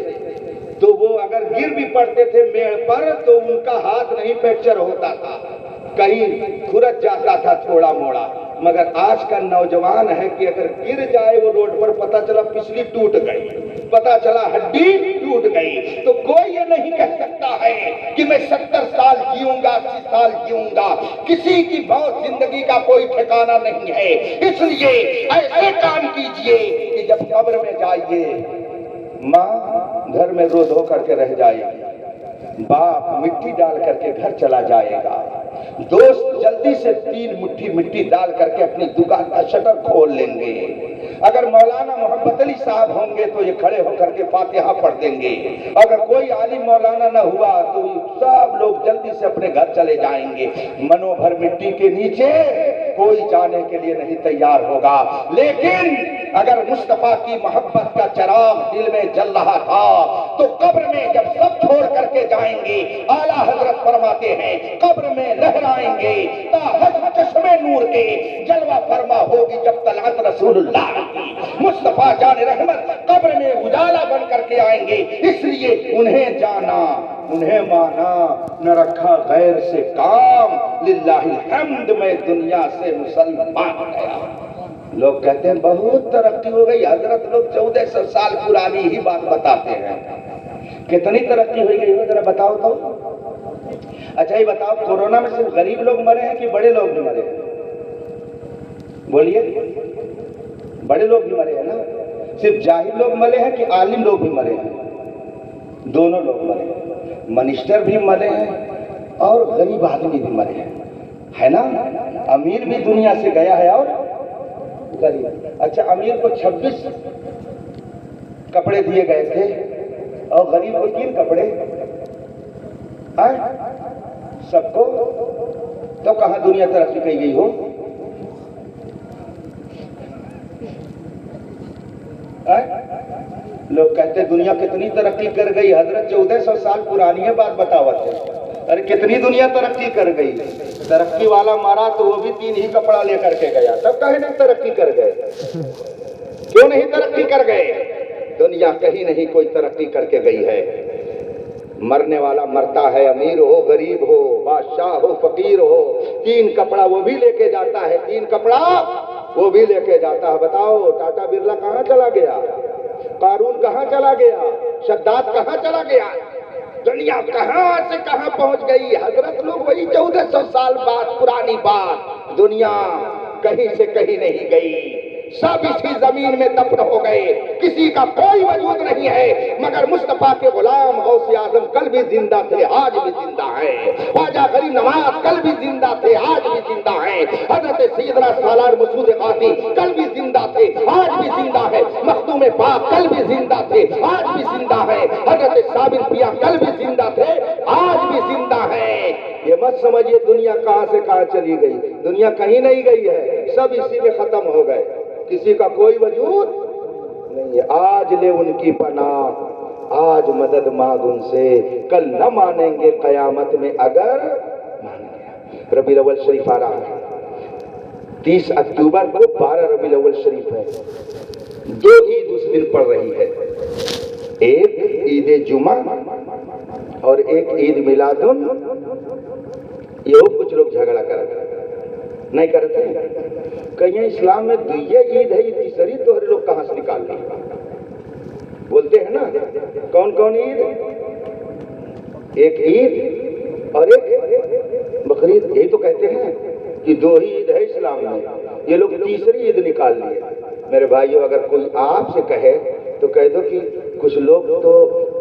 C: تو وہ اگر گر بھی پڑتے تھے میڑ پر تو ان کا ہاتھ نہیں فریکچر ہوتا تھا، کہیں کھرچ جاتا تھا تھوڑا موڑا. مگر آج کا نوجوان ہے کہ اگر گر جائے وہ روڈ پر، پتہ چلا پچھلی ٹوٹ گئی، پتہ چلا ہڈی ٹوٹ گئی. تو کوئی یہ نہیں کہہ سکتا ہے کہ میں 70 سال جیوں گا، 80 سال جیوں گا. کسی کی بہت زندگی کا کوئی ٹھکانہ نہیں ہے. اس لیے ایسے کام کیجئے کہ جب قبر میں جائیے، ماں گھر میں رو دھو کر کے رہ جائے گی، باپ مٹی ڈال کر کے گھر چلا جائے گا، دوست جلدی سے 3 مٹھی مٹی ڈال کر کے اپنی دکان کا شٹر کھول لیں گے. اگر مولانا محمد علی صاحب ہوں گے تو یہ کھڑے ہو کر کے فاتحہ پڑھ دیں گے. اگر کوئی عالم مولانا نہ ہوا تو سب لوگ جلدی سے اپنے گھر چلے جائیں گے. منو بھر مٹی کے نیچے کوئی جانے کے لیے نہیں تیار ہوگا. لیکن اگر مصطفیٰ کی محبت کا چراغ دل میں جل رہا تھا تو قبر میں جب سب چھوڑ کر کے جائیں گے، اعلیٰ حضرت فرماتے ہیں قبر میں لہرائیں گے تا حجم چشمے نور کے، جلوہ فرما ہوگی جب طلعت رسول اللہ کی. مصطفیٰ جان رحمت قبر میں اجالا بن کر کے آئیں گے. اس لیے انہیں جانا، انہیں مانا، نہ رکھا غیر سے کام. للہ الحمد میں دنیا سے مسلمان گیا. لوگ کہتے ہیں بہت ترقی ہو گئی. حضرت لوگ 1400 سال پرانی ہی بات بتاتے ہیں. کتنی ترقی ہوئی گئی ذرا بتاؤ تو. اچھا یہ بتاؤ، کورونا میں صرف غریب لوگ مرے ہیں کہ بڑے لوگ بھی مرے ہیں؟ بولیے. بڑے لوگ بھی مرے ہیں نا. صرف جاہل لوگ مرے ہیں کہ عالم لوگ بھی مرے ہیں؟ دونوں لوگ مرے ہیں. منسٹر بھی مرے ہیں اور غریب آدمی بھی مرے ہیں، ہے نا. امیر بھی دنیا سے گیا ہے اور غریب. اچھا امیر کو 26 کپڑے دیے گئے تھے اور غریب کو 3 کپڑے سب کو. تو کہاں دنیا ترقی کی گئی ہو؟ لوگ کہتے دنیا کتنی ترقی کر گئی. حضرت 1400 سال پرانی ہے بات بتاوت ہے. ارے کتنی دنیا ترقی کر گئی. ترقی والا مارا تو وہ بھی 3 ہی کپڑا لے کر کے گیا. تب کہے نہیں ترقی کر گئے؟ کیوں نہیں ترقی کر گئے؟ دنیا کہیں نہیں کوئی ترقی کر کے گئی ہے. مرنے والا مرتا ہے، امیر ہو غریب ہو، بادشاہ ہو فقیر ہو. 3 کپڑا وہ بھی لے کے جاتا ہے، 3 کپڑا وہ بھی لے کے جاتا ہے. بتاؤ ٹاٹا برلا کہاں چلا گیا؟ قارون کہاں چلا گیا؟ شداد کہاں چلا گیا؟ دنیا کہاں سے کہاں پہنچ گئی؟ حضرت لوگ وہی 1400 سال بعد پرانی بات. دنیا کہیں سے کہیں نہیں گئی، سب اسی زمین میں دفن ہو گئے. کسی کا کوئی وجود نہیں ہے مگر مصطفیٰ کے غلام غوث اعظم کل بھی زندہ تھے، آج بھی زندہ ہیں. خواجہ غریب نواز کل بھی زندہ تھے، آج بھی زندہ ہیں. حضرت سیدنا سالار مسعود قادری کل بھی زندہ تھے، آج بھی زندہ ہے. مخدوم پاک کل بھی زندہ تھے، آج بھی زندہ ہے. حضرت صابر پیا کل بھی زندہ تھے، آج بھی زندہ ہے. یہ مت سمجھیے دنیا کہاں سے کہاں چلی گئی. دنیا کہیں نہیں گئی ہے، سب اسی میں ختم ہو گئے. کسی کا کوئی وجود نہیں ہے. آج لے ان کی پناہ، آج مدد مانگ ان سے، کل نہ مانیں گے قیامت میں اگر مان گیا. ربیع الاول شریف آ رہا ہے. 30 اکتوبر کو 12 ربیع الاول شریف ہے. 2 عید اس دن پڑ رہی ہے. ایک عید جمعہ اور ایک عید میلاد. یہ کچھ لوگ جھگڑا کرتے نہیں کرتے. کہیں اسلام میں یہ عید ہے، یہ تیسری تو ہر لوگ کہاں سے نکال لیں؟ بولتے ہیں نا کون کون عید؟ ایک عید اور ایک بقرعید. یہی تو کہتے ہیں کہ 2 ہی عید ہے اسلام میں. یہ لوگ تیسری عید نکال لیے. میرے بھائیو اگر کوئی آپ سے کہے تو کہہ دو کہ کچھ لوگ تو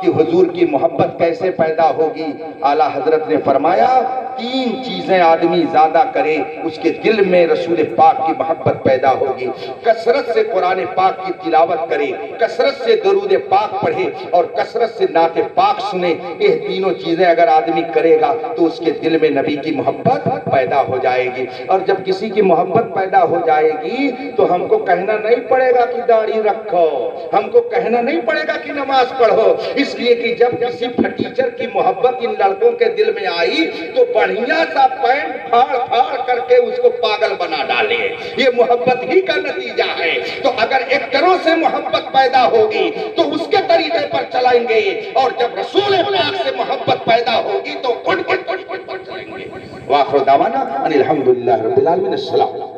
C: کہ حضور کی محبت کیسے پیدا ہوگی؟ اعلیٰ حضرت نے فرمایا 3 چیزیں آدمی زیادہ کرے اس کے دل میں رسول پاک کی محبت پیدا ہوگی۔ کثرت سے قرآن پاک کی تلاوت کرے، کثرت سے درود پاک پڑھے اور کثرت سے نعت پاک سنے۔ یہ تینوں چیزیں اگر آدمی کرے گا تو اس کے دل میں نبی کی محبت پیدا ہو جائے گی۔ اور جب کسی کی محبت پیدا ہو جائے گی تو ہم کو کہنا نہیں پڑے گا کہ داڑھی رکھو، ہم کو کہنا نہیں پڑے گا کہ نماز پڑھو، اس لیے کہ جب کسی ٹیچر کی محبت ان لڑکوں کے دل میں آئی تو بڑھیا سا پینٹ پھاڑ کر کے اس کو پاگل بنا ڈالے۔ یہ محبت ہی کا نتیجہ ہے۔ تو اگر ایکٹروں سے محبت پیدا ہوگی تو اس کے طریقے پر چلائیں گے، اور جب رسول پاک سے محبت پیدا ہوگی تو چلیں گے۔ وآخر دعوانا ان الحمدللہ رب العالمین۔ السلام۔